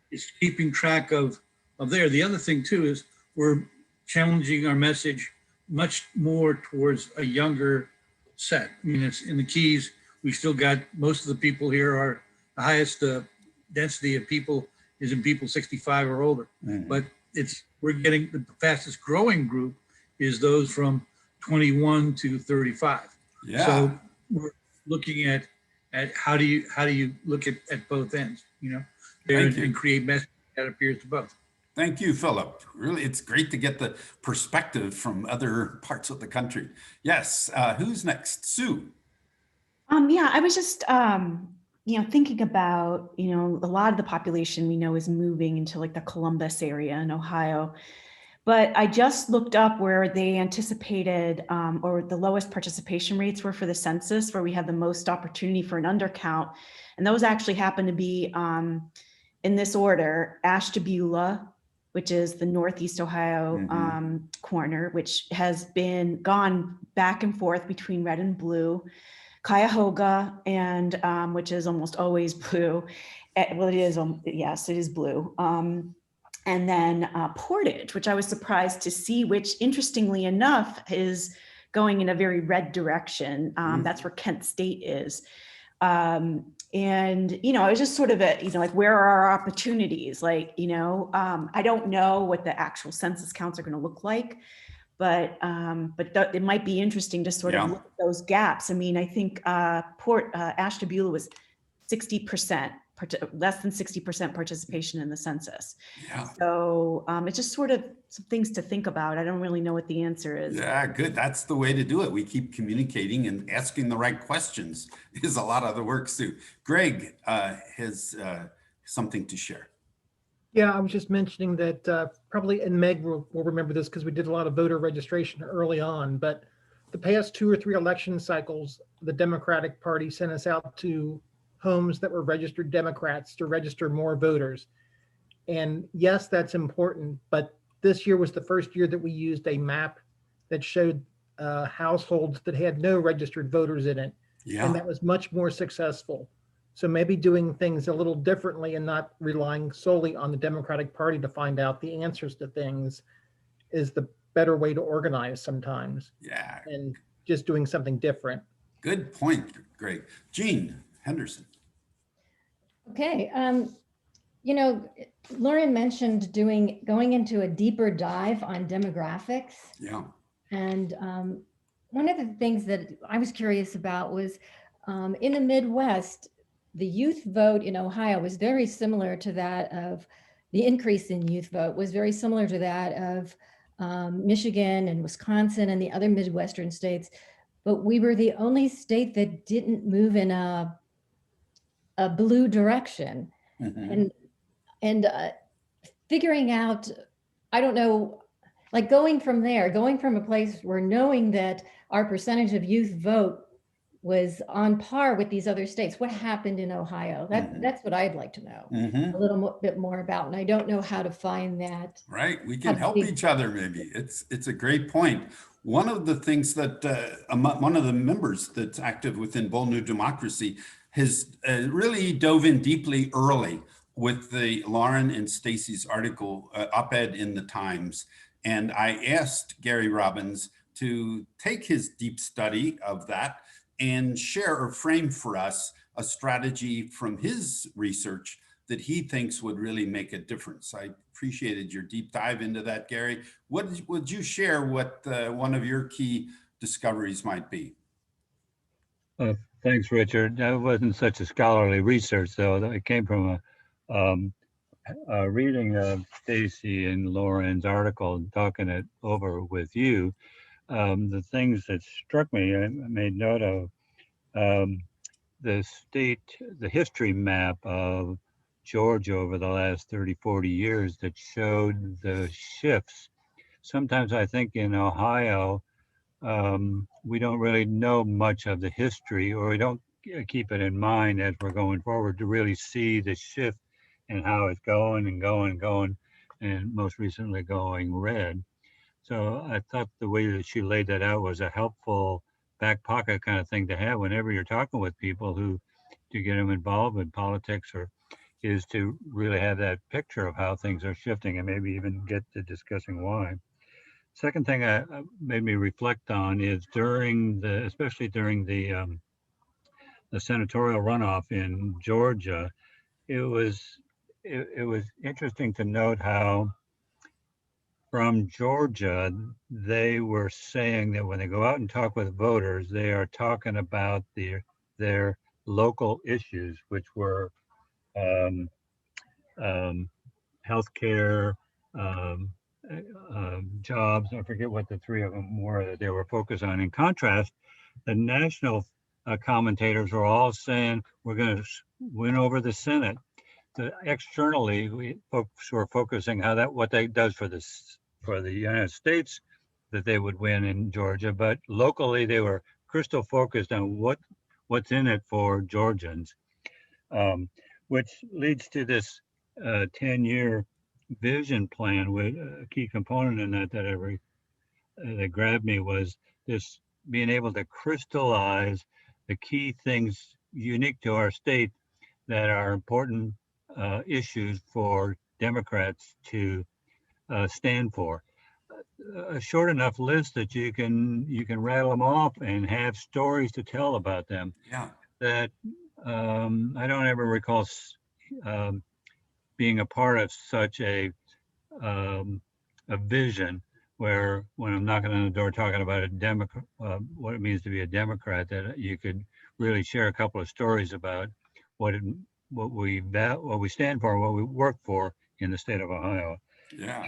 it's keeping track of there. The other thing too is we're challenging our message much more towards a younger set. I mean, it's in the Keys. We still got most of the people here are the highest density of people is in people 65 or older, but we're getting the fastest growing group is those from 21 to 35. Yeah. So we're looking at how do you look at both ends, and create message that appears to both. Thank you, Philip. Really, it's great to get the perspective from other parts of the country. Yes, who's next? Sue. Yeah, I was just, thinking about, a lot of the population we know is moving into like the Columbus area in Ohio. But I just looked up where they anticipated or the lowest participation rates were for the census, where we had the most opportunity for an undercount. And those actually happen to be in this order: Ashtabula, which is the Northeast Ohio corner, which has been gone back and forth between red and blue; Cuyahoga, and which is almost always blue. Well, it is, yes, it is blue. And then Portage, which I was surprised to see, which interestingly enough is going in a very red direction. That's where Kent State is. And, I was just sort of like, where are our opportunities? Like, I don't know what the actual census counts are going to look like, but it might be interesting to sort of look at those gaps. I mean, I think Ashtabula was 60%, less than 60% participation in the census. Yeah. So it's just sort of some things to think about. I don't really know what the answer is. Yeah, good. That's the way to do it. We keep communicating and asking the right questions is a lot of the work, Sue. Greg has something to share. Yeah, I was just mentioning that probably, and Meg will remember this because we did a lot of voter registration early on, but the past 2 or 3 election cycles, the Democratic Party sent us out to homes that were registered Democrats to register more voters. And yes, that's important, but this year was the first year that we used a map that showed households that had no registered voters in it. Yeah. And that was much more successful. So maybe doing things a little differently and not relying solely on the Democratic Party to find out the answers to things is the better way to organize sometimes. Yeah. And just doing something different. Good point, Greg. Jean Henderson. Okay. Lauren mentioned going into a deeper dive on demographics. Yeah. And one of the things that I was curious about was in the Midwest, the youth vote in Ohio was very similar to that of the increase in youth vote was very similar to that of Michigan and Wisconsin and the other Midwestern states. But we were the only state that didn't move in a blue direction. And figuring out, I don't know, like going from there, going from a place where knowing that our percentage of youth vote was on par with these other states. What happened in Ohio? That's what I'd like to know a little bit more about. And I don't know how to find that. Right. We can help each other, maybe. It's a great point. One of the things that one of the members that's active within Bold New Democracy has really dove in deeply early with the Lauren and Stacy's article op-ed in the Times. And I asked Gary Robbins to take his deep study of that and share or frame for us a strategy from his research that he thinks would really make a difference. I appreciated your deep dive into that, Gary. Would you share what one of your key discoveries might be? Thanks, Richard. That wasn't such a scholarly research, though. It came from a reading of Stacy and Lauren's article and talking it over with you. The things that struck me, I made note of the history map of Georgia over the last 30, 40 years that showed the shifts. Sometimes I think in Ohio, we don't really know much of the history, or we don't keep it in mind as we're going forward to really see the shift and how it's going and going and going, and most recently going red. So I thought the way that she laid that out was a helpful back pocket kind of thing to have whenever you're talking with people who to get them involved in politics, or is to really have that picture of how things are shifting and maybe even get to discussing why. Second thing made me reflect on is especially during the senatorial runoff in Georgia, it was interesting to note how from Georgia, they were saying that when they go out and talk with voters, they are talking about their local issues, which were healthcare, jobs. I forget what the three of them were that they were focused on. In contrast, the national commentators were all saying we're going to win over the Senate. Externally, folks were focusing what that does for the United States, that they would win in Georgia, but locally they were crystal focused on what's in it for Georgians, which leads to this 10-year vision plan. With a key component in that grabbed me was this being able to crystallize the key things unique to our state that are important issues for Democrats to stand for. A short enough list that you can rattle them off and have stories to tell about them. Yeah. That I don't ever recall being a part of such a vision where when I'm knocking on the door talking about a Democrat, what it means to be a Democrat, that you could really share a couple of stories about what we stand for, what we work for in the state of Ohio. Yeah,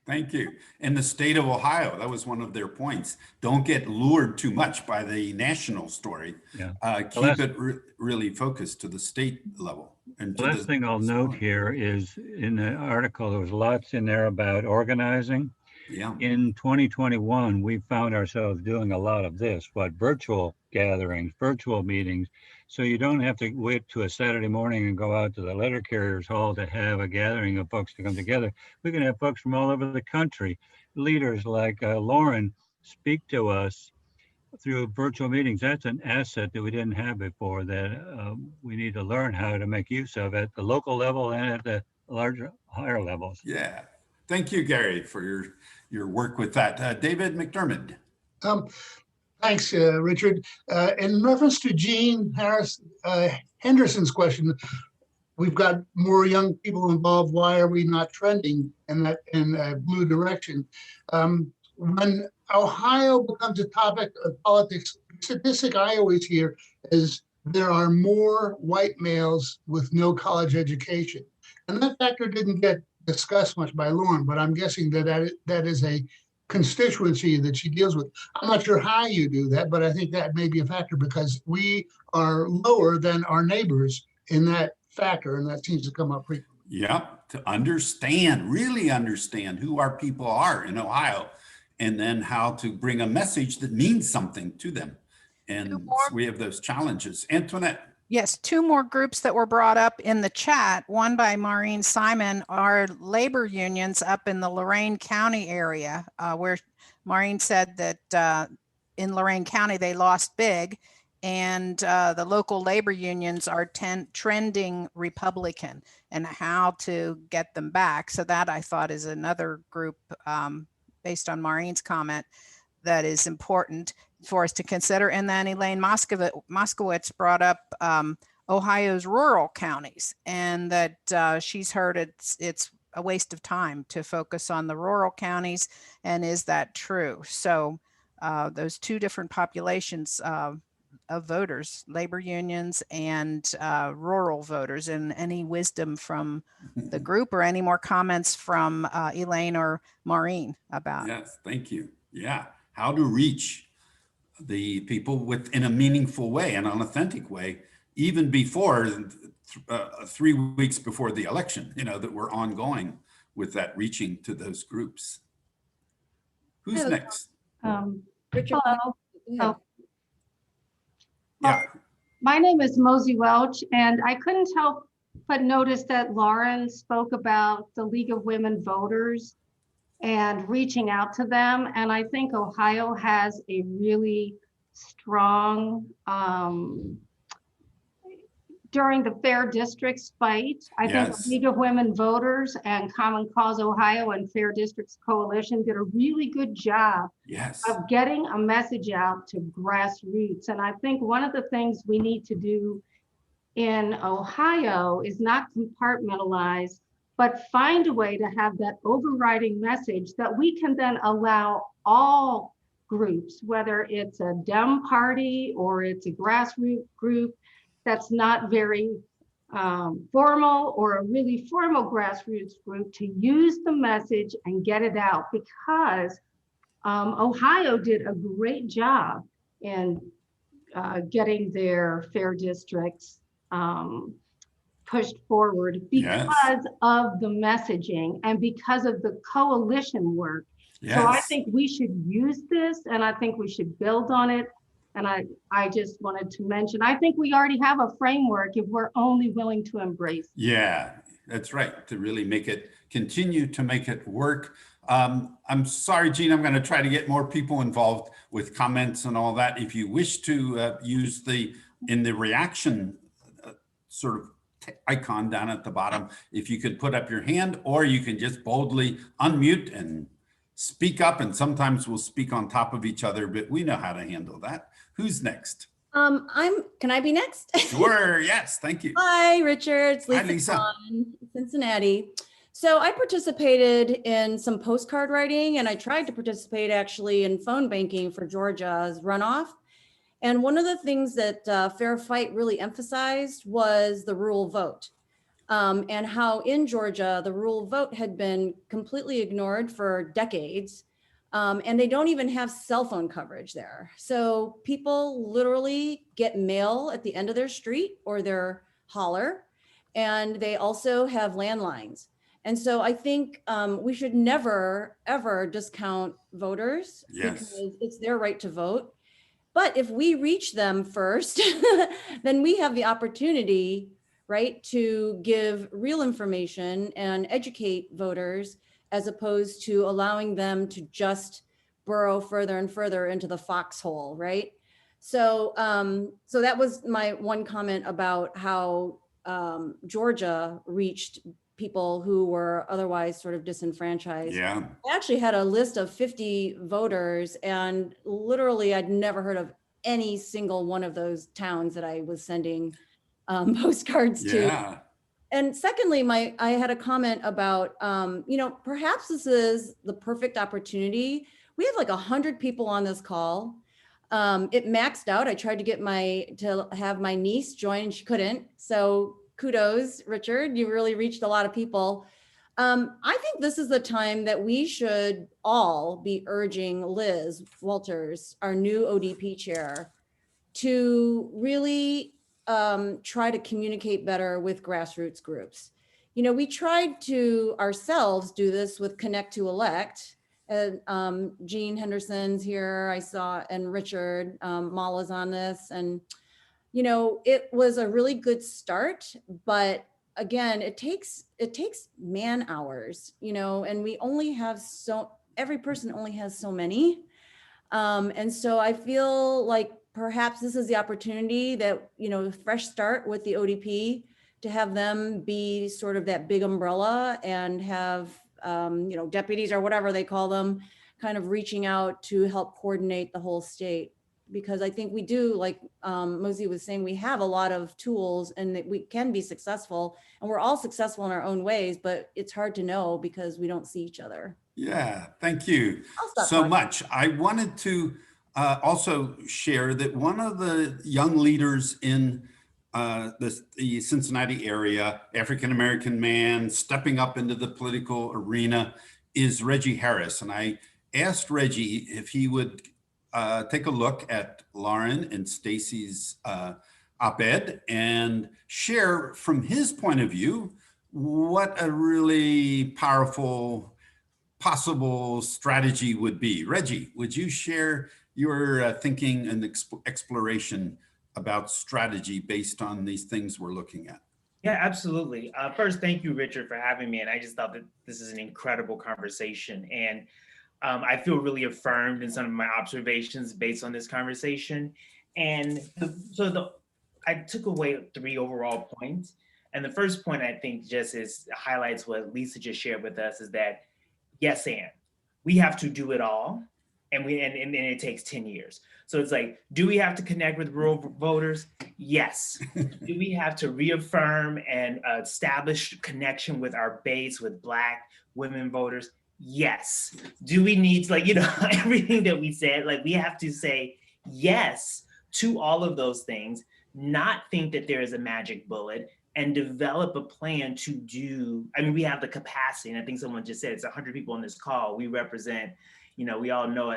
thank you. And the state of Ohio, that was one of their points. Don't get lured too much by the national story. Yeah. Keep it really focused to the state level. And the last thing I'll note here is in the article, there was lots in there about organizing. Yeah. In 2021, we found ourselves doing a lot of this, virtual gatherings, virtual meetings. So you don't have to wait to a Saturday morning and go out to the letter carriers hall to have a gathering of folks to come together. We can have folks from all over the country, leaders like Lauren, speak to us through virtual meetings. That's an asset that we didn't have before that we need to learn how to make use of at the local level and at the higher levels. Yeah. Thank you, Gary, for your work with that. David McDermott. Thanks, Richard. In reference to Jean Henderson's question, we've got more young people involved. Why are we not trending in a blue direction? When Ohio becomes a topic of politics, the statistic I always hear is there are more white males with no college education. And that factor didn't get discussed much by Lauren, but I'm guessing that is a constituency that she deals with. I'm not sure how you do that, but I think that may be a factor because we are lower than our neighbors in that factor, and that seems to come up frequently. Yep, to understand, really understand who our people are in Ohio, and then how to bring a message that means something to them. And we have those challenges. Antoinette. Yes, two more groups that were brought up in the chat, one by Maureen Simon, are labor unions up in the Lorain County area, where Maureen said that in Lorain County, they lost big, and the local labor unions are trending Republican, and how to get them back. So that, I thought, is another group, based on Maureen's comment, that is important for us to consider. And then Elaine Moskowitz brought up Ohio's rural counties, and that she's heard it's a waste of time to focus on the rural counties. And is that true? So those two different populations of voters, labor unions and rural voters, and any wisdom from the group, or any more comments from Elaine or Maureen about? Yes, thank you. Yeah, how to reach the people in a meaningful way and an authentic way, even before 3 weeks before the election, that we're ongoing with that, reaching to those groups. Who's next? Richard. Hello. Yeah. Well, my name is Mosey Welch, and I couldn't help but notice that Lauren spoke about the League of Women Voters and reaching out to them. And I think Ohio has a really strong, during the Fair Districts fight, I think the League of Women Voters and Common Cause Ohio and Fair Districts Coalition did a really good job of getting a message out to grassroots. And I think one of the things we need to do in Ohio is not compartmentalize, but find a way to have that overriding message that we can then allow all groups, whether it's a Dem party or it's a grassroots group that's not very formal, or a really formal grassroots group, to use the message and get it out, because Ohio did a great job in getting their fair districts pushed forward because of the messaging and because of the coalition work. So I think we should use this, and I think we should build on it. And I just wanted to mention, I think we already have a framework if we're only willing to embrace it. Yeah, that's right. To really continue to make it work. I'm sorry, Gene, I'm going to try to get more people involved with comments and all that. If you wish to use in the reaction sort of icon down at the bottom, if you could put up your hand, or you can just boldly unmute and speak up, and sometimes we'll speak on top of each other, but we know how to handle that. Who's next? Can I be next? Sure, yes, thank you. Hi, Richard. It's Hi, Lisa. From Cincinnati. So I participated in some postcard writing, and I tried to participate actually in phone banking for Georgia's runoff. And one of the things that Fair Fight really emphasized was the rural vote. And how in Georgia, the rural vote had been completely ignored for decades. And they don't even have cell phone coverage there. So people literally get mail at the end of their street or their holler, and they also have landlines. And so I think we should never, ever discount voters because it's their right to vote. But if we reach them first, then we have the opportunity, right, to give real information and educate voters, as opposed to allowing them to just burrow further and further into the foxhole, right? So, so that was my one comment about how Georgia reached people who were otherwise sort of disenfranchised. Yeah. I actually had a list of 50 voters, and literally I'd never heard of any single one of those towns that I was sending postcards to. And secondly, I had a comment about, perhaps this is the perfect opportunity. We have like 100 people on this call. It maxed out. I tried to get to have my niece join and she couldn't. So kudos, Richard, you really reached a lot of people. I think this is the time that we should all be urging Liz Walters, our new ODP chair, to really try to communicate better with grassroots groups. You know, we tried to ourselves do this with Connect to Elect. Jean Henderson's here, I saw, and Richard Mala's on this. And, you know, it was a really good start, but again, it takes man hours, you know, and we only have every person only has so many. And so I feel like perhaps this is the opportunity that, you know, fresh start with the ODP to have them be sort of that big umbrella and have, you know, deputies or whatever they call them, kind of reaching out to help coordinate the whole state. Because I think we do, like Mosey was saying, we have a lot of tools and that we can be successful, and we're all successful in our own ways, but it's hard to know because we don't see each other. Yeah, thank you so much. I wanted to also share that one of the young leaders in the Cincinnati area, African-American man stepping up into the political arena, is Reggie Harris. And I asked Reggie if he would take a look at Lauren and Stacy's op-ed and share from his point of view what a really powerful possible strategy would be. Reggie, would you share your thinking and exploration about strategy based on these things we're looking at? Yeah, absolutely. First, thank you, Richard, for having me. And I just thought that this is an incredible conversation. And I feel really affirmed in some of my observations based on this conversation. And I took away 3 overall points. And the first point, I think, just highlights what Lisa just shared with us, is that yes, and we have to do it all, and it takes 10 years. So it's like, do we have to connect with rural voters? Yes. Do we have to reaffirm and establish connection with our base, with Black women voters? Yes. Do we need to, like, you know, everything that we said, like, we have to say yes to all of those things, not think that there is a magic bullet, and develop a plan to do. I mean, we have the capacity, and I think someone just said it's 100 people on this call. We represent, you know, we all know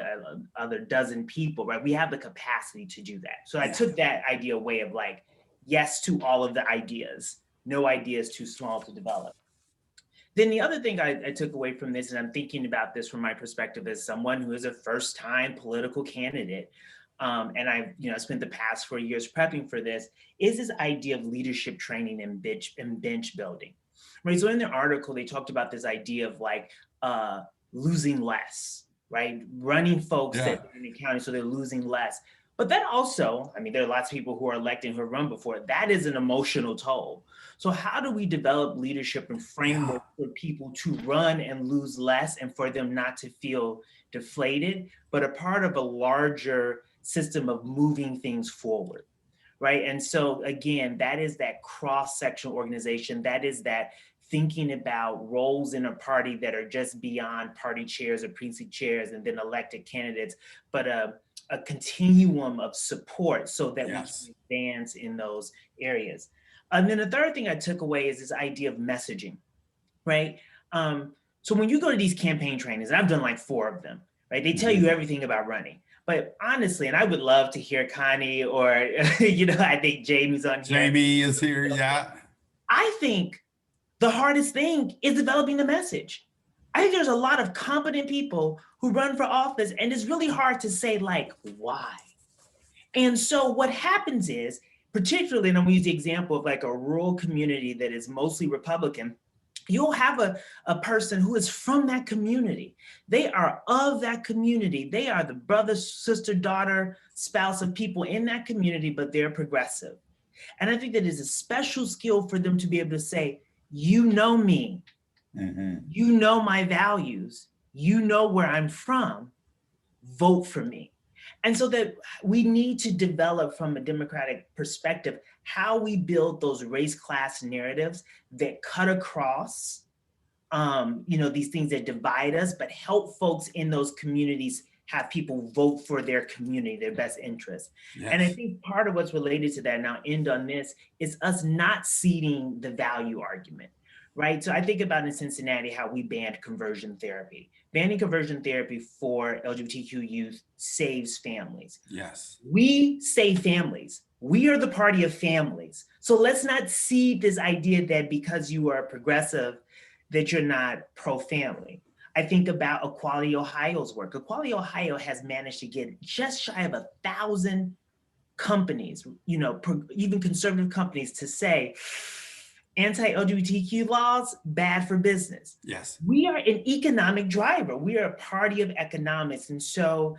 other dozen people, right? We have the capacity to do that. So I took that idea away of like, yes to all of the ideas. No idea is too small to develop. Then the other thing I took away from this, and I'm thinking about this from my perspective as someone who is a first-time political candidate, and I've spent the past 4 years prepping for this, is this idea of leadership training and bench building, right? So in the article, they talked about this idea of like losing less, right? Running folks that in the county, so they're losing less. But that also, I mean, there are lots of people who are elected who have run before. That is an emotional toll. So how do we develop leadership and framework for people to run and lose less, and for them not to feel deflated, but a part of a larger system of moving things forward, right? And so again, that is that cross-sectional organization. That is that thinking about roles in a party that are just beyond party chairs or precinct chairs and then elected candidates, but a continuum of support so that we can advance in those areas. And then the third thing I took away is this idea of messaging, right? So when you go to these campaign trainings, and I've done like 4 of them, right? They tell you everything about running. But honestly, and I would love to hear Connie or, I think Jamie's on here. Jamie is here, yeah. I think the hardest thing is developing the message. I think there's a lot of competent people who run for office, and it's really hard to say, like, why? And so what happens is, particularly, and I'm gonna use the example of like a rural community that is mostly Republican, you'll have a person who is from that community. They are of that community. They are the brother, sister, daughter, spouse of people in that community, but they're progressive. And I think that is a special skill for them to be able to say, you know me, you know my values, you know where I'm from, vote for me. And so that we need to develop from a Democratic perspective how we build those race class narratives that cut across, these things that divide us, but help folks in those communities have people vote for their community, their best interest. And I think part of what's related to that, and I'll end on this, is us not ceding the value argument, right? So I think about in Cincinnati how we banned conversion therapy. Banning conversion therapy for LGBTQ youth saves families. Yes. We save families. We are the party of families. So let's not cede this idea that because you are progressive, that you're not pro-family. I think about Equality Ohio's work. Equality Ohio has managed to get just shy of 1,000 companies, you know, even conservative companies, to say anti-LGBTQ laws, bad for business. Yes. We are an economic driver. We are a party of economics. And so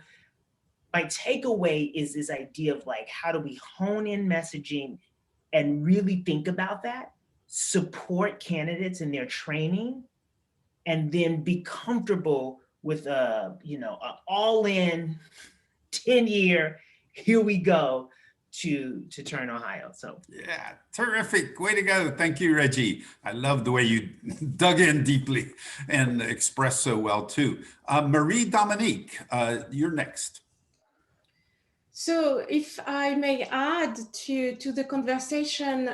my takeaway is this idea of like, how do we hone in messaging and really think about that, support candidates in their training, and then be comfortable with you know, an all-in 10-year, here we go to turn Ohio. So yeah, terrific. Way to go. Thank you, Reggie. I love the way you dug in deeply and expressed so well too. Marie Dominique, you're next. So if I may add to the conversation,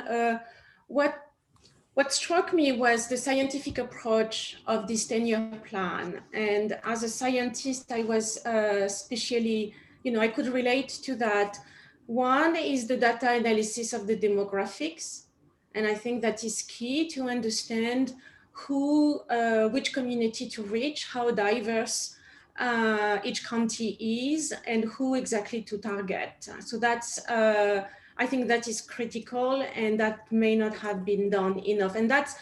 what struck me was the scientific approach of this 10-year plan. And as a scientist, I was especially, you know, I could relate to that. One is the data analysis of the demographics. And I think that is key to understand who, which community to reach, how diverse each county is, and who exactly to target. So that's, I think that is critical, and that may not have been done enough. And that's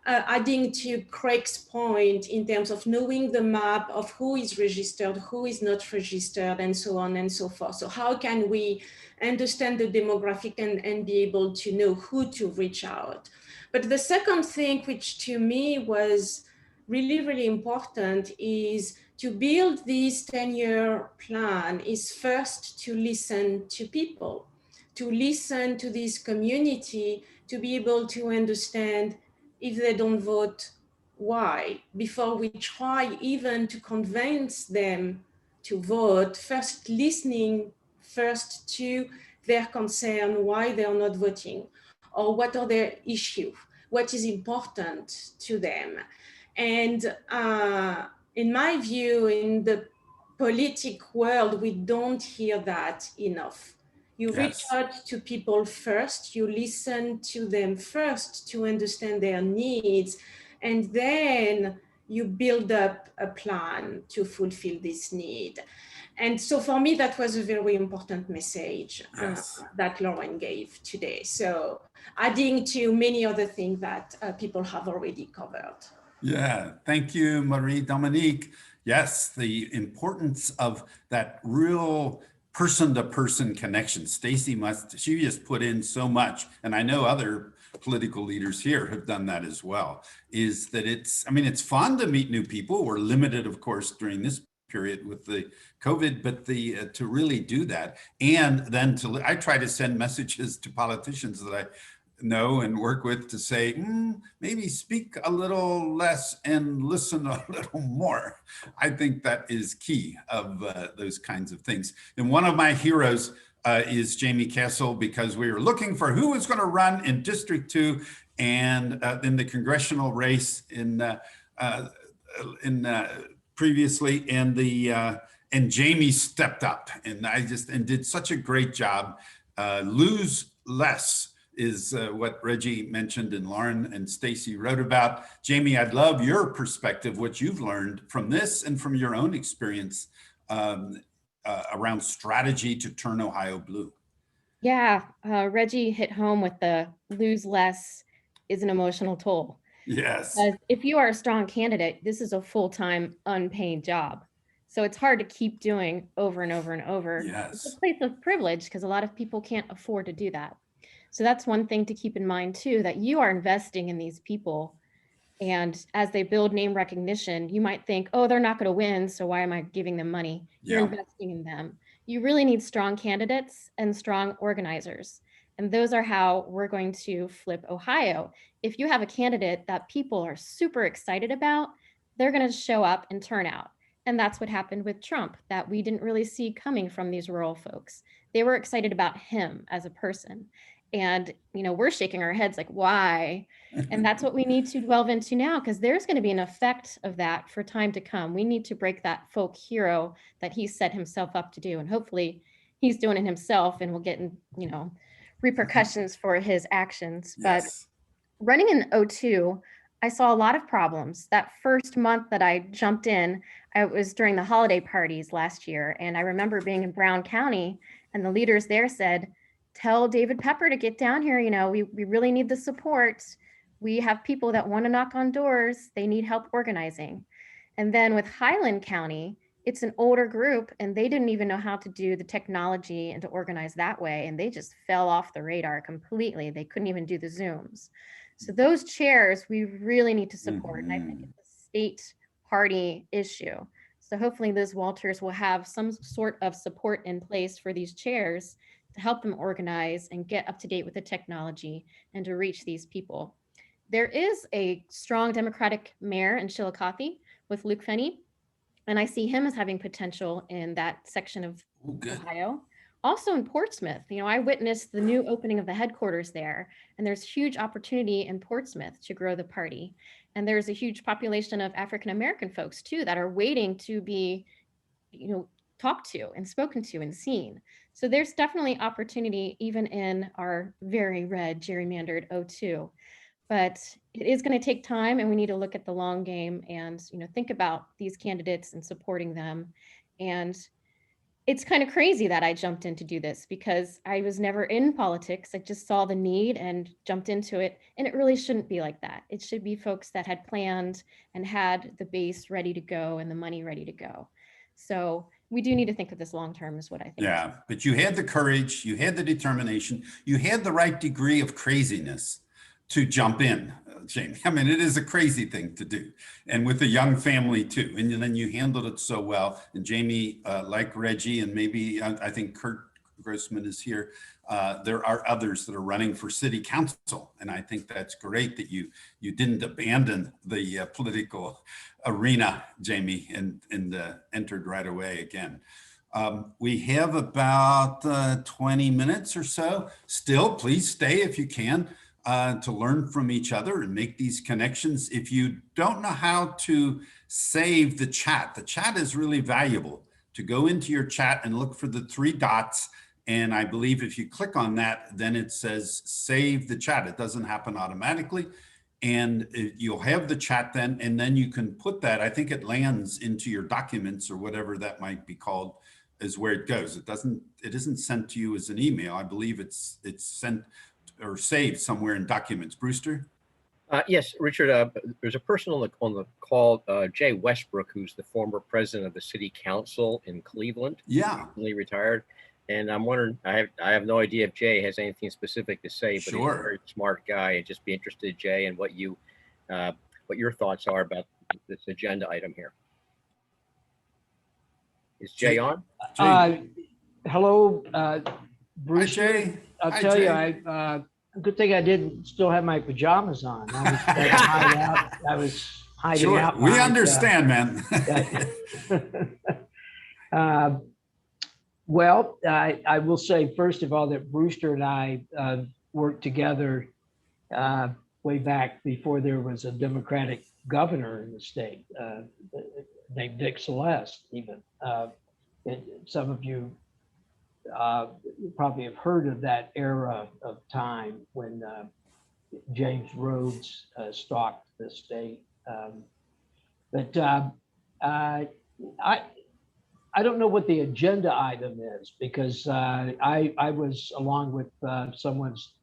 adding to Craig's point in terms of knowing the map of who is registered, who is not registered, and so on and so forth. So how can we understand the demographic and be able to know who to reach out? But the second thing, which to me was really, really important, is to build this 10-year plan is first to listen to people, to listen to this community, to be able to understand if they don't vote, why, before we try even to convince them to vote, first listening first to their concern, why they are not voting, or what are their issues, what is important to them. And in my view, in the politic world, we don't hear that enough. You reach out to people first, you listen to them first to understand their needs, and then you build up a plan to fulfill this need. And so for me, that was a very important message that Lauren gave today. So adding to many other things that people have already covered. Yeah, thank you, Marie Dominique. Yes, the importance of that real person-to-person connection. Stacy she just put in so much, and I know other political leaders here have done that as well, is that it's, I mean, it's fun to meet new people. We're limited, of course, during this period with the COVID, but to really do that. And then I try to send messages to politicians that I know and work with to say, maybe speak a little less and listen a little more. I think that is key of those kinds of things. And one of my heroes is Jamie Kessel, because we were looking for who was going to run in District 2 and in the congressional race previously, and Jamie stepped up and did such a great job. Lose less is what Reggie mentioned and Lauren and Stacy wrote about. Jamie, I'd love your perspective, what you've learned from this and from your own experience around strategy to turn Ohio blue. Yeah, Reggie hit home with the lose less is an emotional toll. Yes. If you are a strong candidate, this is a full-time unpaid job. So it's hard to keep doing over and over and over. Yes. It's a place of privilege because a lot of people can't afford to do that. So that's one thing to keep in mind too, that you are investing in these people. And as they build name recognition, you might think, oh, they're not going to win, so why am I giving them money? You're investing in them. You really need strong candidates and strong organizers. And those are how we're going to flip Ohio. If you have a candidate that people are super excited about, they're going to show up and turn out. And that's what happened with Trump, that we didn't really see coming from these rural folks. They were excited about him as a person. And, we're shaking our heads like, why? And that's what we need to delve into now, because there's going to be an effect of that for time to come. We need to break that folk hero that he set himself up to do. And hopefully he's doing it himself and we'll get, repercussions for his actions. Yes. But running in O2, I saw a lot of problems. That first month that I jumped in, I was during the holiday parties last year. And I remember being in Brown County and the leaders there said, tell David Pepper to get down here. We really need the support. We have people that want to knock on doors. They need help organizing. And then with Highland County, it's an older group and they didn't even know how to do the technology and to organize that way. And they just fell off the radar completely. They couldn't even do the Zooms. So those chairs, we really need to support. And I think it's a state party issue. So hopefully Liz Walters will have some sort of support in place for these chairs to help them organize and get up to date with the technology and to reach these people. There is a strong Democratic mayor in Chillicothe with Luke Fenney, and I see him as having potential in that section of Ohio. Also in Portsmouth, I witnessed the new opening of the headquarters there, and there's huge opportunity in Portsmouth to grow the party. And there's a huge population of African-American folks too that are waiting to be, talked to and spoken to and seen. So there's definitely opportunity even in our very red gerrymandered O2. But it is going to take time, and we need to look at the long game and think about these candidates and supporting them. And it's kind of crazy that I jumped in to do this because I was never in politics. I just saw the need and jumped into it. And it really shouldn't be like that. It should be folks that had planned and had the base ready to go and the money ready to go. So we do need to think of this long term is what I think. Yeah, but you had the courage, you had the determination, you had the right degree of craziness to jump in, Jamie. I mean, it is a crazy thing to do, and with a young family too. And then you handled it so well. And Jamie, like Reggie, and maybe I think Kurt Grossman is here. There are others that are running for city council, and I think that's great that you didn't abandon the political arena, Jamie, and entered right away again. We have about 20 minutes or so. Still, please stay if you can. To learn from each other and make these connections. If you don't know how to save the chat is really valuable. To go into your chat and look for the 3 dots. And I believe if you click on that, then it says save the chat. It doesn't happen automatically. And you'll have the chat then, and then you can put that, I think it lands into your documents or whatever that might be called, is where it goes. It isn't sent to you as an email. I believe it's sent or saved somewhere in documents. Brewster? Yes, Richard, there's a person on the call, Jay Westbrook, who's the former president of the city council in Cleveland. Yeah. Recently retired. And I'm wondering, I have no idea if Jay has anything specific to say, but he's a very smart guy. I'd just be interested, Jay, in what your thoughts are about this agenda item here. Is Jay on? Hello, Bruce. Hi, Jay. I'll tell you, good thing I didn't still have my pajamas on. I was hiding out. We understand, man. Well, I will say, first of all, that Brewster and I worked together way back before there was a Democratic governor in the state named Dick Celeste, even. Some of you probably have heard of that era of time when James Rhodes stalked the state. But I don't know what the agenda item is, because I was, along with someone's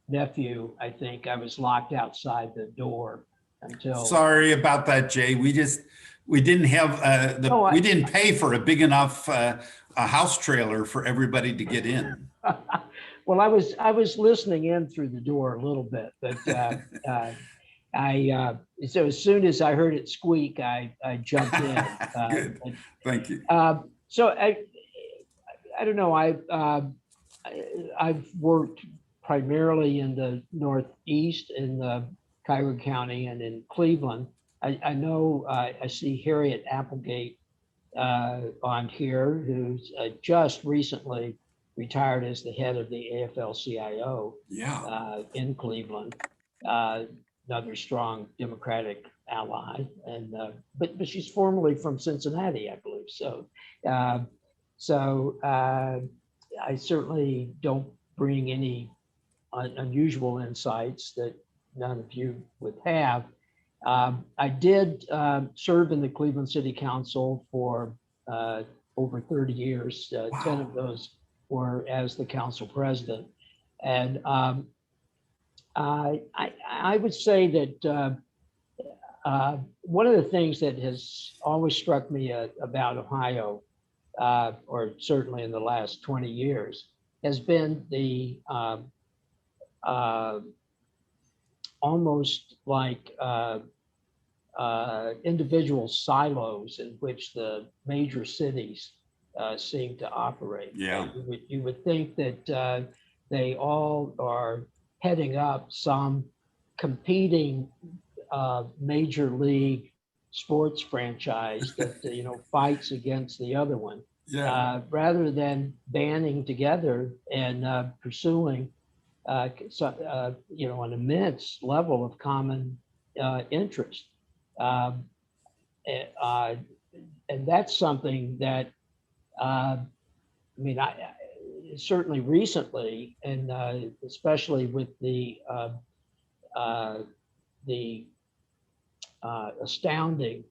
nephew, I think, I was locked outside the door until. Sorry about that, Jay. We didn't have we didn't pay for a big enough a house trailer for everybody to get in. Well, I was listening in through the door a little bit, but so as soon as I heard it squeak, I jumped in. Good, thank you. So I don't know. I've worked primarily in the Northeast, in the Cuyahoga County and in Cleveland. I know I see Harriet Applegate on here who's just recently retired as the head of the AFL-CIO in Cleveland. Another strong Democratic ally, and but she's formerly from Cincinnati, I believe. So, I certainly don't bring any unusual insights that none of you would have. I did serve in the Cleveland City Council for over 30 years. 10 of those were as the council president. And I would say that one of the things that has always struck me about Ohio, or certainly in the last 20 years, has been the almost like individual silos in which the major cities seem to operate. Yeah. You would think that they all are heading up some competing major league sports franchise that fights against the other one. Yeah. Rather than banding together and pursuing an immense level of common interest. And that's something that, I certainly recently, and especially with the astounding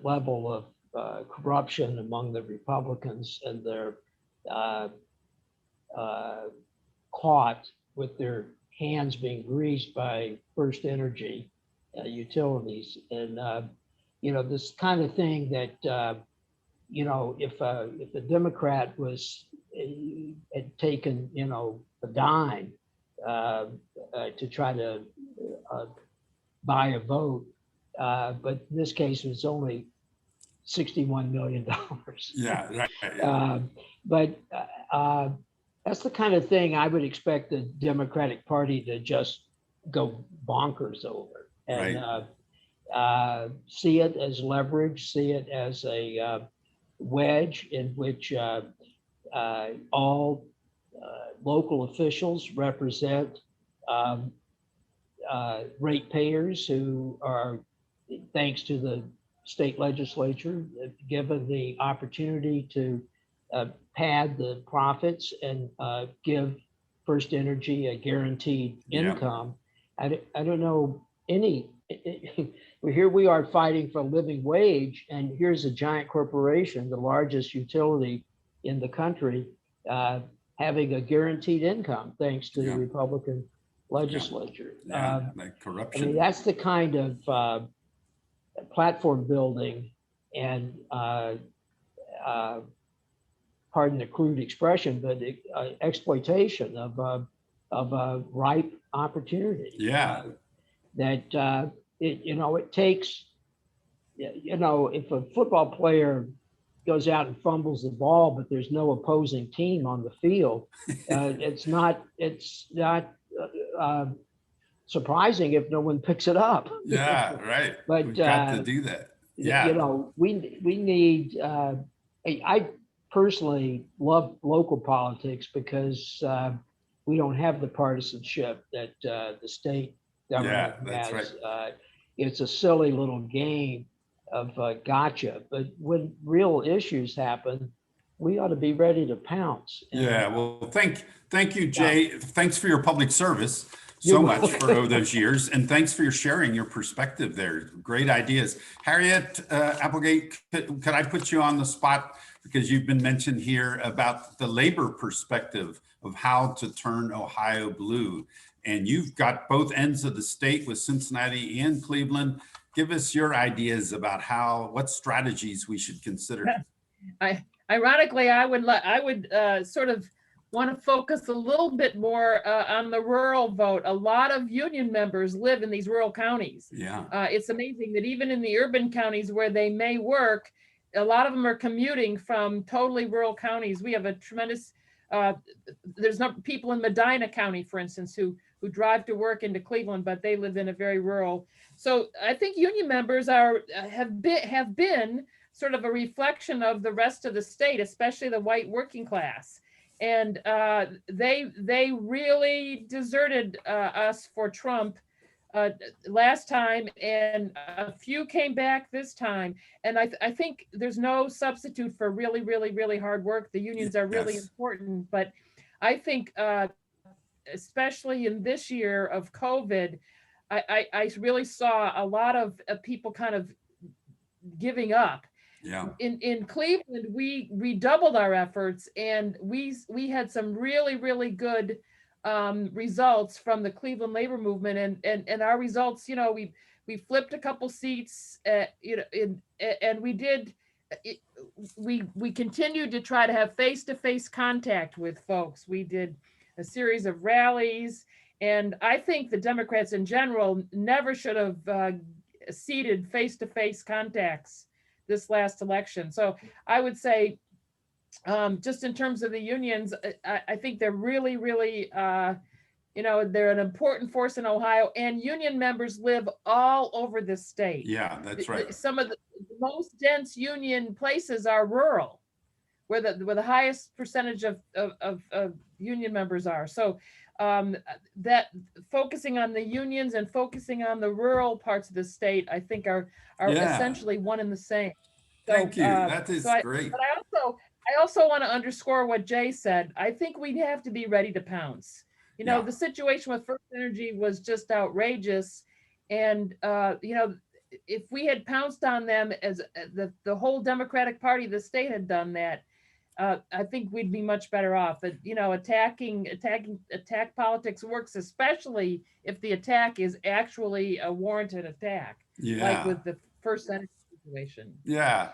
level of corruption among the Republicans, and they're caught with their hands being greased by First Energy utilities. And, this kind of thing that, if a Democrat had taken, a dime to try to buy a vote, but in this case, it was only $61 million. Yeah, right. But that's the kind of thing I would expect the Democratic Party to just go bonkers over, and see it as leverage, see it as a wedge in which all local officials represent ratepayers who are, thanks to the state legislature, given the opportunity to pad the profits and give First Energy a guaranteed income. I don't know any, here we are fighting for a living wage, and here's a giant corporation, the largest utility in the country, having a guaranteed income thanks to the Republican legislature. Like corruption. That's the kind of platform building and pardon the crude expression, but exploitation of a ripe opportunity. Yeah. That it takes, if a football player goes out and fumbles the ball, but there's no opposing team on the field, it's not surprising if no one picks it up. Yeah, right. But we've got to do that. Yeah. We need. I personally love local politics because we don't have the partisanship that the state government has. Right. It's a silly little game of gotcha, but when real issues happen, we ought to be ready to pounce. Yeah, well, thank you, Jay. Thanks for your public service so much for all those years, and thanks for your sharing your perspective there. Great ideas. Harriet Applegate, could I put you on the spot, because you've been mentioned here about the labor perspective of how to turn Ohio blue, and you've got both ends of the state with Cincinnati and Cleveland. Give us your ideas about what strategies we should consider. Ironically, I would sort of want to focus a little bit more on the rural vote. A lot of union members live in these rural counties. Yeah. It's amazing that even in the urban counties where they may work, a lot of them are commuting from totally rural counties. We have a tremendous, there's not people in Medina County, for instance, who drive to work into Cleveland, but they live in a very rural. So I think union members have been sort of a reflection of the rest of the state, especially the white working class. And they really deserted us for Trump last time, and a few came back this time. And I think there's no substitute for really, really, really hard work. The unions are really important, but I think especially in this year of COVID, I really saw a lot of people kind of giving up. Yeah. In Cleveland, we redoubled our efforts, and we had some really, really good results from the Cleveland labor movement, and our results, you know, we flipped a couple seats, you know, and we did. We continued to try to have face-to-face contact with folks. We did a series of rallies, and I think the Democrats in general never should have ceded face-to-face contacts this last election. So I would say, just in terms of the unions, I think they're really, really, you know, they're an important force in Ohio, and union members live all over the state. Yeah, that's right. Some of the most dense union places are rural, where the highest percentage of union members are. So that focusing on the unions and focusing on the rural parts of the state, I think are essentially one and the same. So, thank you. That is great. But I also want to underscore what Jay said. I think we have to be ready to pounce. You know, the situation with First Energy was just outrageous, and you know, if we had pounced on them as the whole Democratic Party of the state had done that, I think we'd be much better off. But you know, attack politics works, especially if the attack is actually a warranted attack, like with the First Energy situation. Yeah,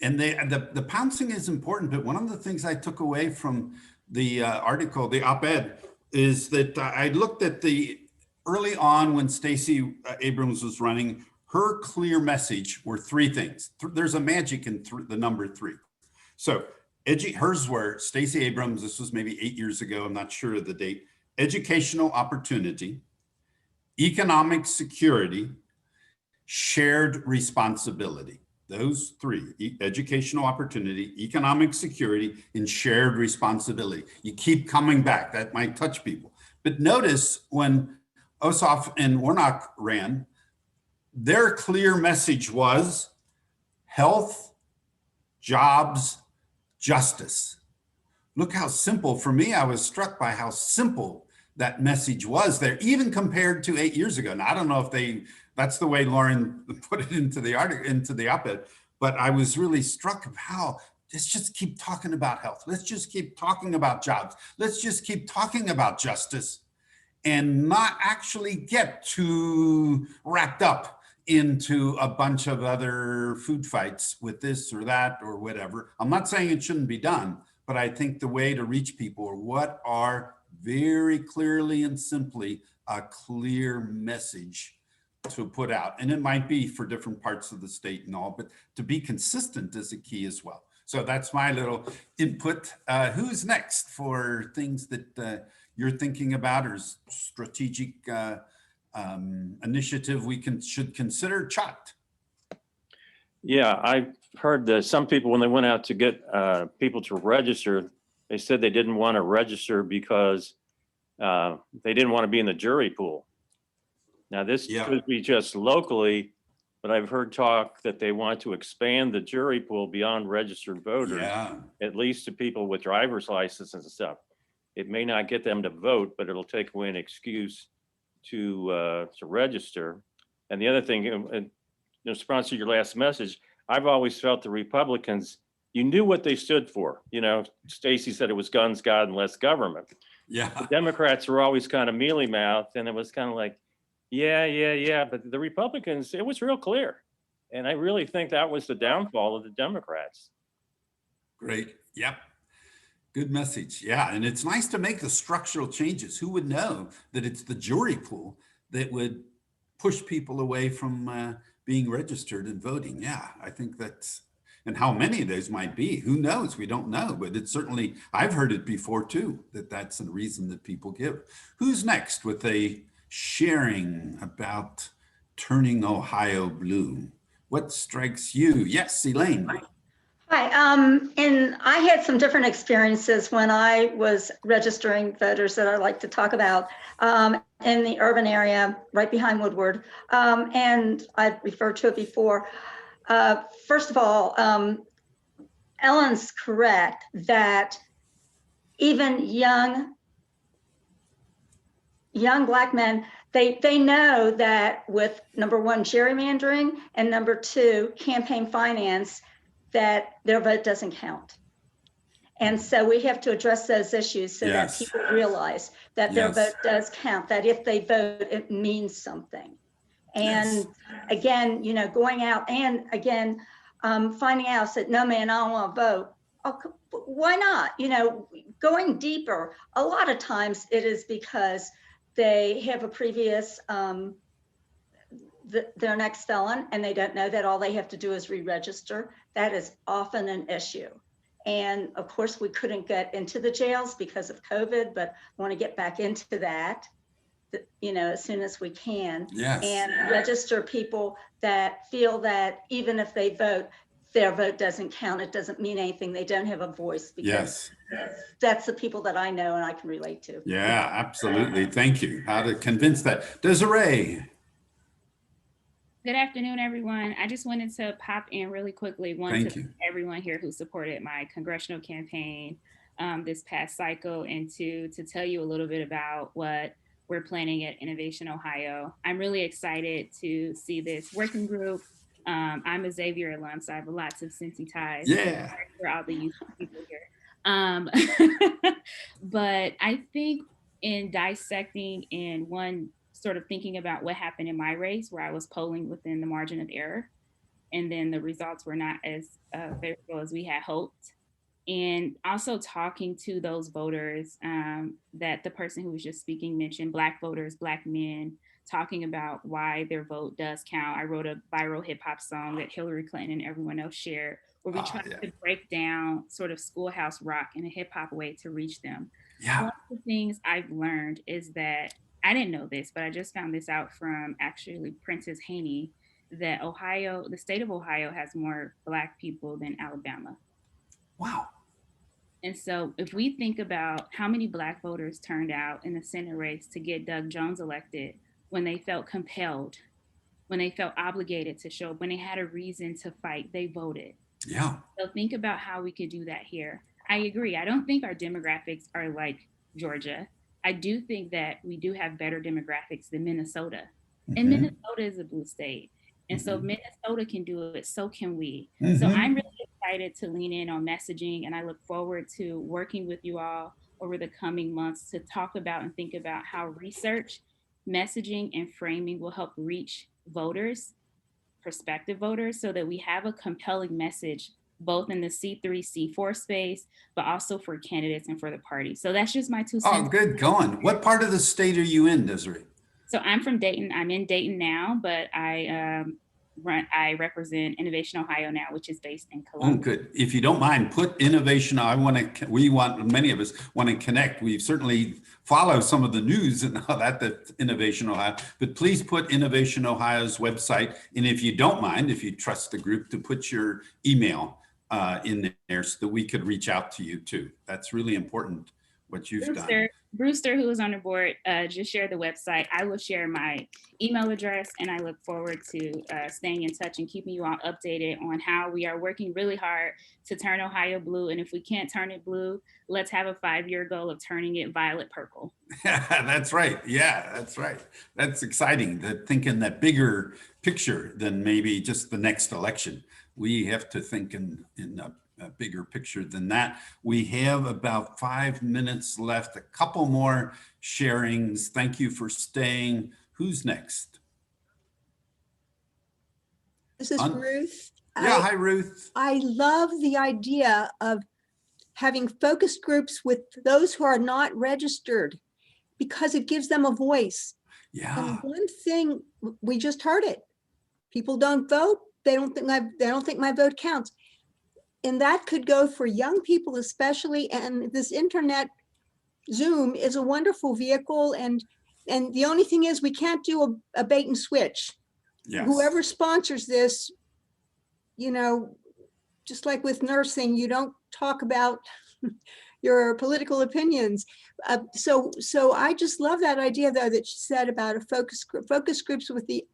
and the pouncing is important. But one of the things I took away from the article, the op-ed, is that I looked at the early on when Stacey Abrams was running. Her clear message were three things. There's a magic in the number three. So hers were Stacey Abrams. This was maybe 8 years ago. I'm not sure of the date. Educational opportunity, economic security, shared responsibility. Those three: educational opportunity, economic security, and shared responsibility. You keep coming back. That might touch people. But notice when Ossoff and Warnock ran, their clear message was health, jobs, justice. Look how simple. For me, I was struck by how simple that message was there, even compared to 8 years ago. Now, I don't know if that's the way Lauren put it into the article, into the op-ed, but I was really struck of how, let's just keep talking about health. Let's just keep talking about jobs. Let's just keep talking about justice, and not actually get too wrapped up into a bunch of other food fights with this or that or whatever. I'm not saying it shouldn't be done, but I think the way to reach people are what are very clearly and simply a clear message to put out. And it might be for different parts of the state and all, but to be consistent is a key as well. So that's my little input. Who's next for things that you're thinking about, or strategic initiative we should consider? Chat. Yeah, I've heard that some people, when they went out to get people to register, they said they didn't want to register because they didn't want to be in the jury pool. Now, this could be just locally, but I've heard talk that they want to expand the jury pool beyond registered voters, at least to people with driver's licenses and stuff. It may not get them to vote, but it'll take away an excuse to register. And the other thing, in response to your last message, I've always felt the Republicans, you knew what they stood for. You know, Stacey said it was guns, God, and less government. Yeah. The Democrats were always kind of mealy-mouthed, and it was kind of like, yeah. But the Republicans, it was real clear. And I really think that was the downfall of the Democrats. Great. Yep. Good message. Yeah. And it's nice to make the structural changes. Who would know that it's the jury pool that would push people away from being registered and voting? Yeah, I think that's, and how many of those might be, who knows? We don't know, but it's certainly, I've heard it before too, that's a reason that people give. Who's next with a sharing about turning Ohio blue? What strikes you? Yes, Elaine. Hi, and I had some different experiences when I was registering voters that I like to talk about in the urban area right behind Woodward. And I've referred to it before. First of all, Ellen's correct that even young Black men, they know that with number one, gerrymandering, and number two, campaign finance, that their vote doesn't count. And so we have to address those issues so that people realize that their vote does count, that if they vote, it means something. And again, you know, going out and again, finding out that no, man, I don't want to vote. Oh, why not? You know, going deeper, a lot of times it is because they have a previous, their next felon, and they don't know that all they have to do is re-register. That is often an issue. And of course, we couldn't get into the jails because of COVID, but I want to get back into that, you know, as soon as we can. Yes. And register people that feel that even if they vote, their vote doesn't count. It doesn't mean anything. They don't have a voice, because that's the people that I know and I can relate to. Yeah, absolutely. Thank you. How to convince that. Desiree. Good afternoon, everyone. I just wanted to pop in really quickly. Thank everyone here who supported my congressional campaign this past cycle, and to tell you a little bit about what we're planning at Innovation Ohio. I'm really excited to see this working group. I'm a Xavier alum, so I have lots of Cincy ties. Yeah. For all the youth people here. But I think in dissecting and sort of thinking about what happened in my race, where I was polling within the margin of error, and then the results were not as favorable as we had hoped. And also talking to those voters that the person who was just speaking mentioned, Black voters, Black men, talking about why their vote does count. I wrote a viral hip hop song that Hillary Clinton and everyone else shared, where we tried to break down sort of schoolhouse rock in a hip hop way to reach them. Yeah. One of the things I've learned is that, I didn't know this, but I just found this out from actually Prentice Haney, that Ohio, the state of Ohio, has more Black people than Alabama. Wow. And so if we think about how many Black voters turned out in the Senate race to get Doug Jones elected, when they felt compelled, when they felt obligated to show up, when they had a reason to fight, they voted. Yeah. So think about how we could do that here. I agree. I don't think our demographics are like Georgia. I do think that we do have better demographics than Minnesota. And Minnesota is a blue state. And so Minnesota can do it, so can we. So I'm really excited to lean in on messaging, and I look forward to working with you all over the coming months to talk about and think about how research, messaging, and framing will help reach voters, prospective voters, so that we have a compelling message both in the C3, C4 space, but also for candidates and for the party. So that's just my 2 cents. Oh, good going. What part of the state are you in, Desiree? So I'm from Dayton. I'm in Dayton now, but I represent Innovation Ohio now, which is based in Columbus. Oh, good. If you don't mind, put Innovation. Many of us want to connect. We certainly follow some of the news and all that Innovation Ohio, but please put Innovation Ohio's website. And if you don't mind, if you trust the group, to put your email in there so that we could reach out to you too. That's really important, what you've done. Brewster, who is on the board, just shared the website. I will share my email address, and I look forward to staying in touch and keeping you all updated on how we are working really hard to turn Ohio blue. And if we can't turn it blue, let's have a 5-year goal of turning it violet purple. That's right. Yeah, that's right. That's exciting. Thinking that bigger picture than maybe just the next election. We have to think in a bigger picture than that. We have about 5 minutes left, a couple more sharings. Thank you for staying. Who's next? This is Ruth. Yeah, hi, Ruth. I love the idea of having focus groups with those who are not registered, because it gives them a voice. Yeah. And one thing, we just heard it. People don't vote. They don't think my vote counts. And that could go for young people especially. And this internet Zoom is a wonderful vehicle. And the only thing is, we can't do a bait and switch. Yes. Whoever sponsors this, you know, just like with nursing, you don't talk about your political opinions. So I just love that idea though that she said about a focus groups with the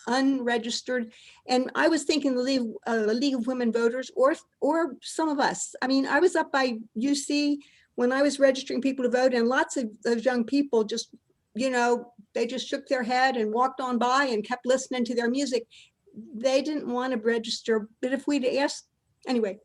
unregistered. And I was thinking the League of Women Voters or some of us. I mean, I was up by UC when I was registering people to vote, and lots of those young people just, you know, they just shook their head and walked on by and kept listening to their music. They didn't want to register, but if we'd asked, anyway,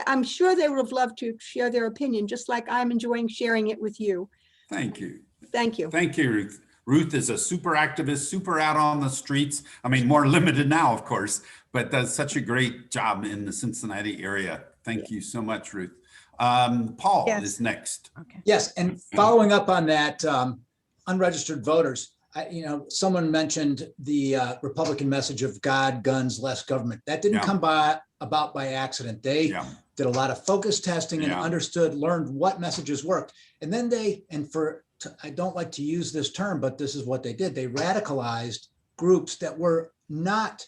I'm sure they would have loved to share their opinion, just like I'm enjoying sharing it with you. Thank you. Thank you. Thank you, Ruth. Ruth is a super activist, super out on the streets. I mean, more limited now, of course, but does such a great job in the Cincinnati area. Thank you so much, Ruth. Paul is next. Okay. Yes, and following up on that, unregistered voters, someone mentioned the Republican message of God, guns, less government. That didn't come about by accident. They did a lot of focus testing and learned what messages worked. And then I don't like to use this term, but this is what they did. They radicalized groups that were not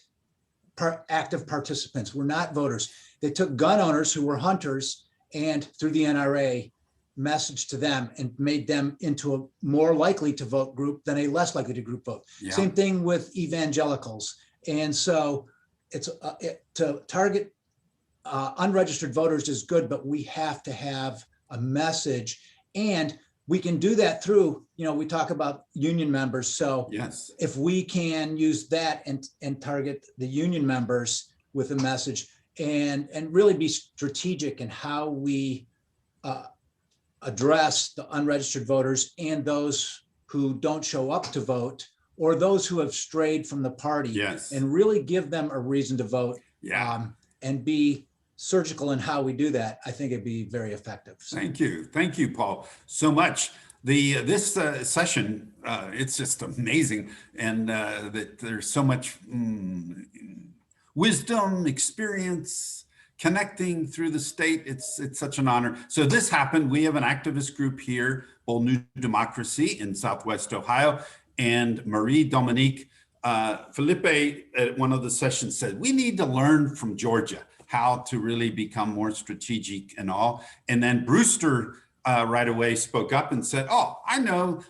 active participants, were not voters. They took gun owners who were hunters and through the NRA message to them and made them into a more likely to vote group than a less likely to group vote. Same thing with evangelicals. And so it's to target unregistered voters is good, but we have to have a message, and we can do that through, we talk about union members. So if we can use that and target the union members with a message and really be strategic in how we address the unregistered voters and those who don't show up to vote or those who have strayed from the party, and really give them a reason to vote, and be surgical in how we do that, I think it'd be very effective. So. Thank you, Paul, so much. This session, it's just amazing, and that there's so much wisdom, experience, connecting through the state. It's such an honor. So this happened. We have an activist group here, Bold New Democracy in Southwest Ohio, and Marie Dominique Felipe at one of the sessions said, we need to learn from Georgia how to really become more strategic and all. And then Brewster right away spoke up and said, oh, I know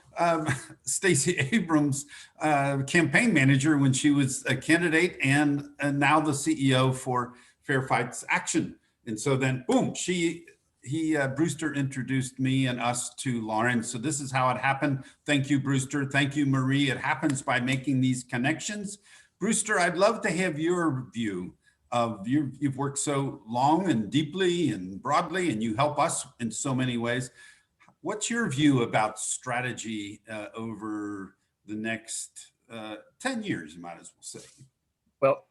Stacey Abrams, campaign manager when she was a candidate and now the CEO for Fair Fights Action. And so then boom, Brewster introduced me and us to Lauren. So this is how it happened. Thank you, Brewster. Thank you, Marie. It happens by making these connections. Brewster, I'd love to have your view of you've worked so long and deeply and broadly, and you help us in so many ways. What's your view about strategy over the next 10 years, you might as well say? Well,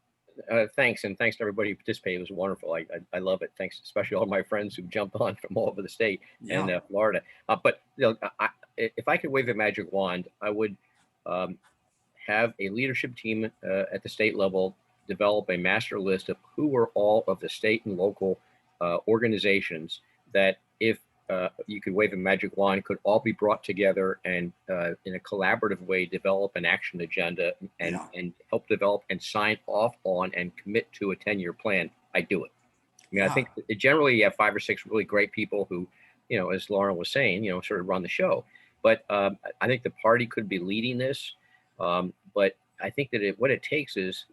thanks, and thanks to everybody who participated. It was wonderful. I love it. Thanks, especially all my friends who jumped on from all over the state and Florida. But if I could wave a magic wand, I would have a leadership team at the state level develop a master list of who are all of the state and local organizations that, if you could wave a magic wand, could all be brought together and in a collaborative way develop an action agenda and help develop and sign off on and commit to a 10-year plan. I do it. I mean, I think generally you have 5 or 6 really great people who, as Lauren was saying, sort of run the show. But I think the party could be leading this. But I think that what it takes is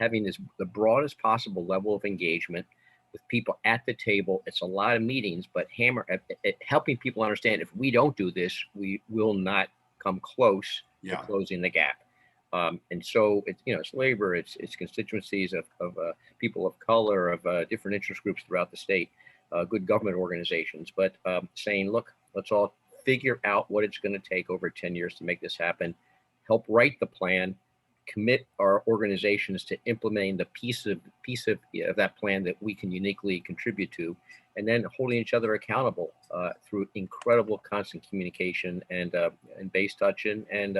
having the broadest possible level of engagement with people at the table. It's a lot of meetings, but helping people understand if we don't do this, we will not come close to closing the gap. And so it's labor, it's constituencies of people of color, of different interest groups throughout the state, good government organizations, but saying, look, let's all figure out what it's going to take over 10 years to make this happen, help write the plan, commit our organizations to implementing the piece of that plan that we can uniquely contribute to, and then holding each other accountable through incredible constant communication and base touching and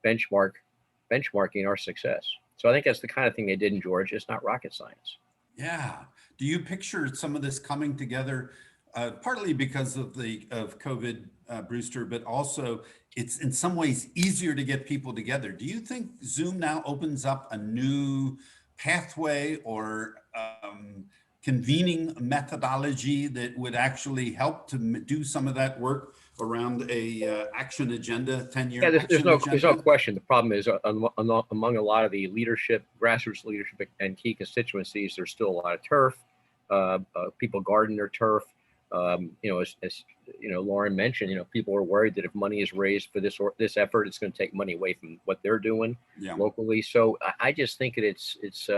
benchmarking our success. So I think that's the kind of thing they did in Georgia. It's not rocket science. Yeah. Do you picture some of this coming together, partly because of COVID, Brewster, but also it's in some ways easier to get people together? Do you think Zoom now opens up a new pathway or convening methodology that would actually help to do some of that work around a action agenda, 10-year Yeah, there's agenda? no question. The problem is among a lot of the leadership, grassroots leadership and key constituencies, there's still a lot of turf. People garden their turf. As Lauren mentioned, people are worried that if money is raised for this effort, it's going to take money away from what they're doing locally. So I just think that it's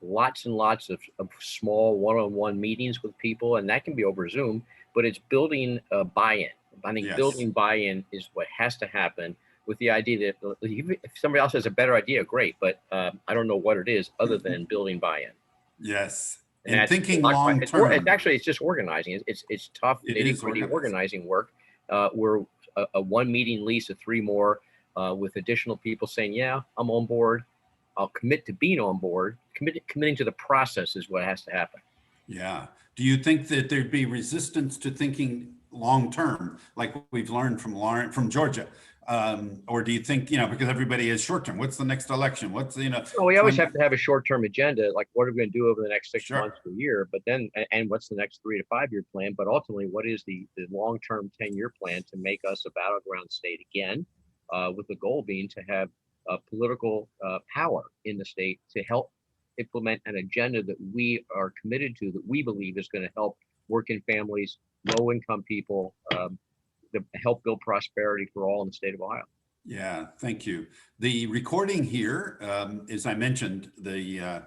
lots and lots of small one-on-one meetings with people, and that can be over Zoom, but it's building buy-in. I think building buy-in is what has to happen, with the idea that if somebody else has a better idea, great, but I don't know what it is other than building buy-in. Yes. And thinking long term. It's just organizing. It's tough, nitty-gritty organizing work. We're a one meeting lease of 3 more with additional people saying, yeah, I'm on board. I'll commit to being on board. Committing to the process is what has to happen. Yeah. Do you think that there'd be resistance to thinking long term, like we've learned from Georgia? Or do you think, because everybody is short term, what's the next election? What's, Well, we always have to have a short term agenda, like what are we going to do over the next 6 months to a year, but then, and what's the next 3 to 5 year plan? But ultimately, what is the long term 10-year plan to make us a battleground state again, with the goal being to have political power in the state to help implement an agenda that we are committed to, that we believe is going to help working families, low income people, to help build prosperity for all in the state of Ohio. Yeah, thank you. The recording here, as I mentioned, the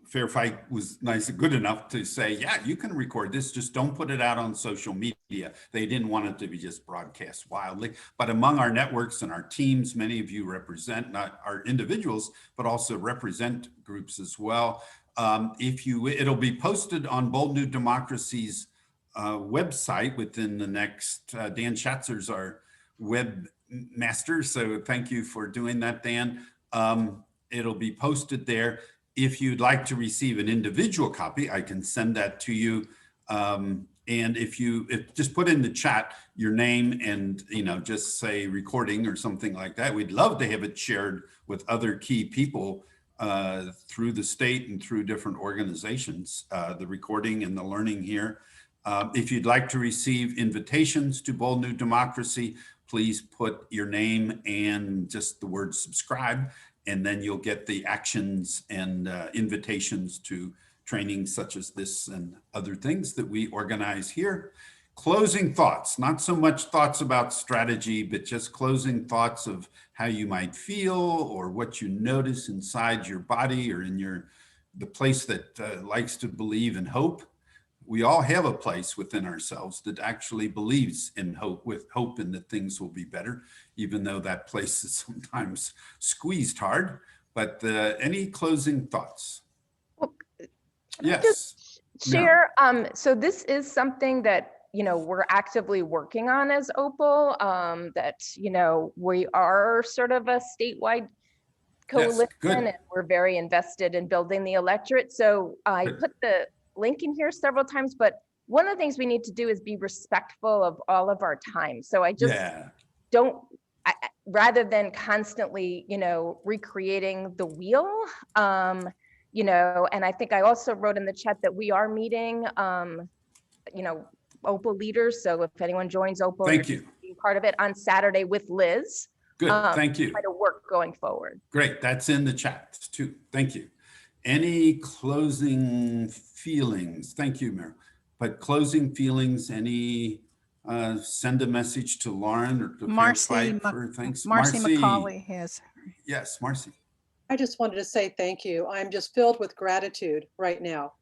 Fair Fight was good enough to say, yeah, you can record this, just don't put it out on social media. They didn't want it to be just broadcast wildly. But among our networks and our teams, many of you represent not our individuals, but also represent groups as well. It'll be posted on Bold New Democracy's website within the next, Dan Schatzer's our webmaster, so thank you for doing that, Dan. It'll be posted there. If you'd like to receive an individual copy, I can send that to you. And if just put in the chat your name and just say recording or something like that, we'd love to have it shared with other key people through the state and through different organizations, the recording and the learning here. If you'd like to receive invitations to Bold New Democracy, please put your name and just the word subscribe, and then you'll get the actions and invitations to trainings such as this and other things that we organize here. Closing thoughts, not so much thoughts about strategy, but just closing thoughts of how you might feel or what you notice inside your body or in the place that likes to believe in hope. We all have a place within ourselves that actually believes in hope, with hope in that things will be better, even though that place is sometimes squeezed hard. But any closing thoughts? Well, yes. Just share. So this is something that we're actively working on as Opal. That we are sort of a statewide coalition, and we're very invested in building the electorate. So I put the link in here several times, but one of the things we need to do is be respectful of all of our time. So I just rather than constantly, recreating the wheel, and I think I also wrote in the chat that we are meeting, Opal leaders. So if anyone joins Opal, thank you. Being part of it on Saturday with Liz. Good, thank you. Try to work going forward. Great, that's in the chat too. Thank you. Any closing feelings? Thank you, Meryl. But closing feelings, any send a message to Lauren or to Marcy McCauley has. Yes, Marcy. I just wanted to say thank you. I'm just filled with gratitude right now.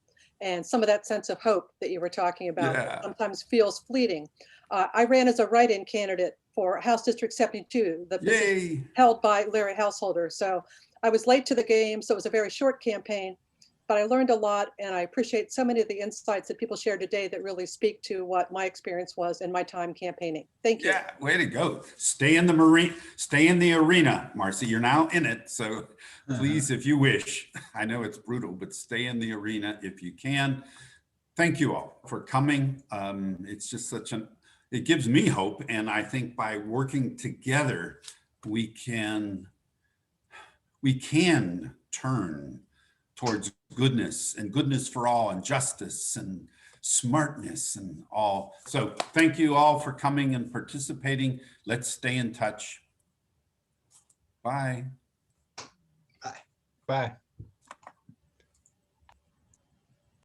And some of that sense of hope that you were talking about sometimes feels fleeting. I ran as a write-in candidate for House District 72, the position held by Larry Householder. So I was late to the game, so it was a very short campaign, but I learned a lot, and I appreciate so many of the insights that people shared today that really speak to what my experience was in my time campaigning. Thank you. Yeah, way to go. Stay in the arena, Marcy. You're now in it, so please, if you wish. I know it's brutal, but stay in the arena if you can. Thank you all for coming. It's just it gives me hope, and I think by working together, we can turn towards goodness and goodness for all and justice and smartness and all. So thank you all for coming and participating. Let's stay in touch. Bye. Bye. Bye.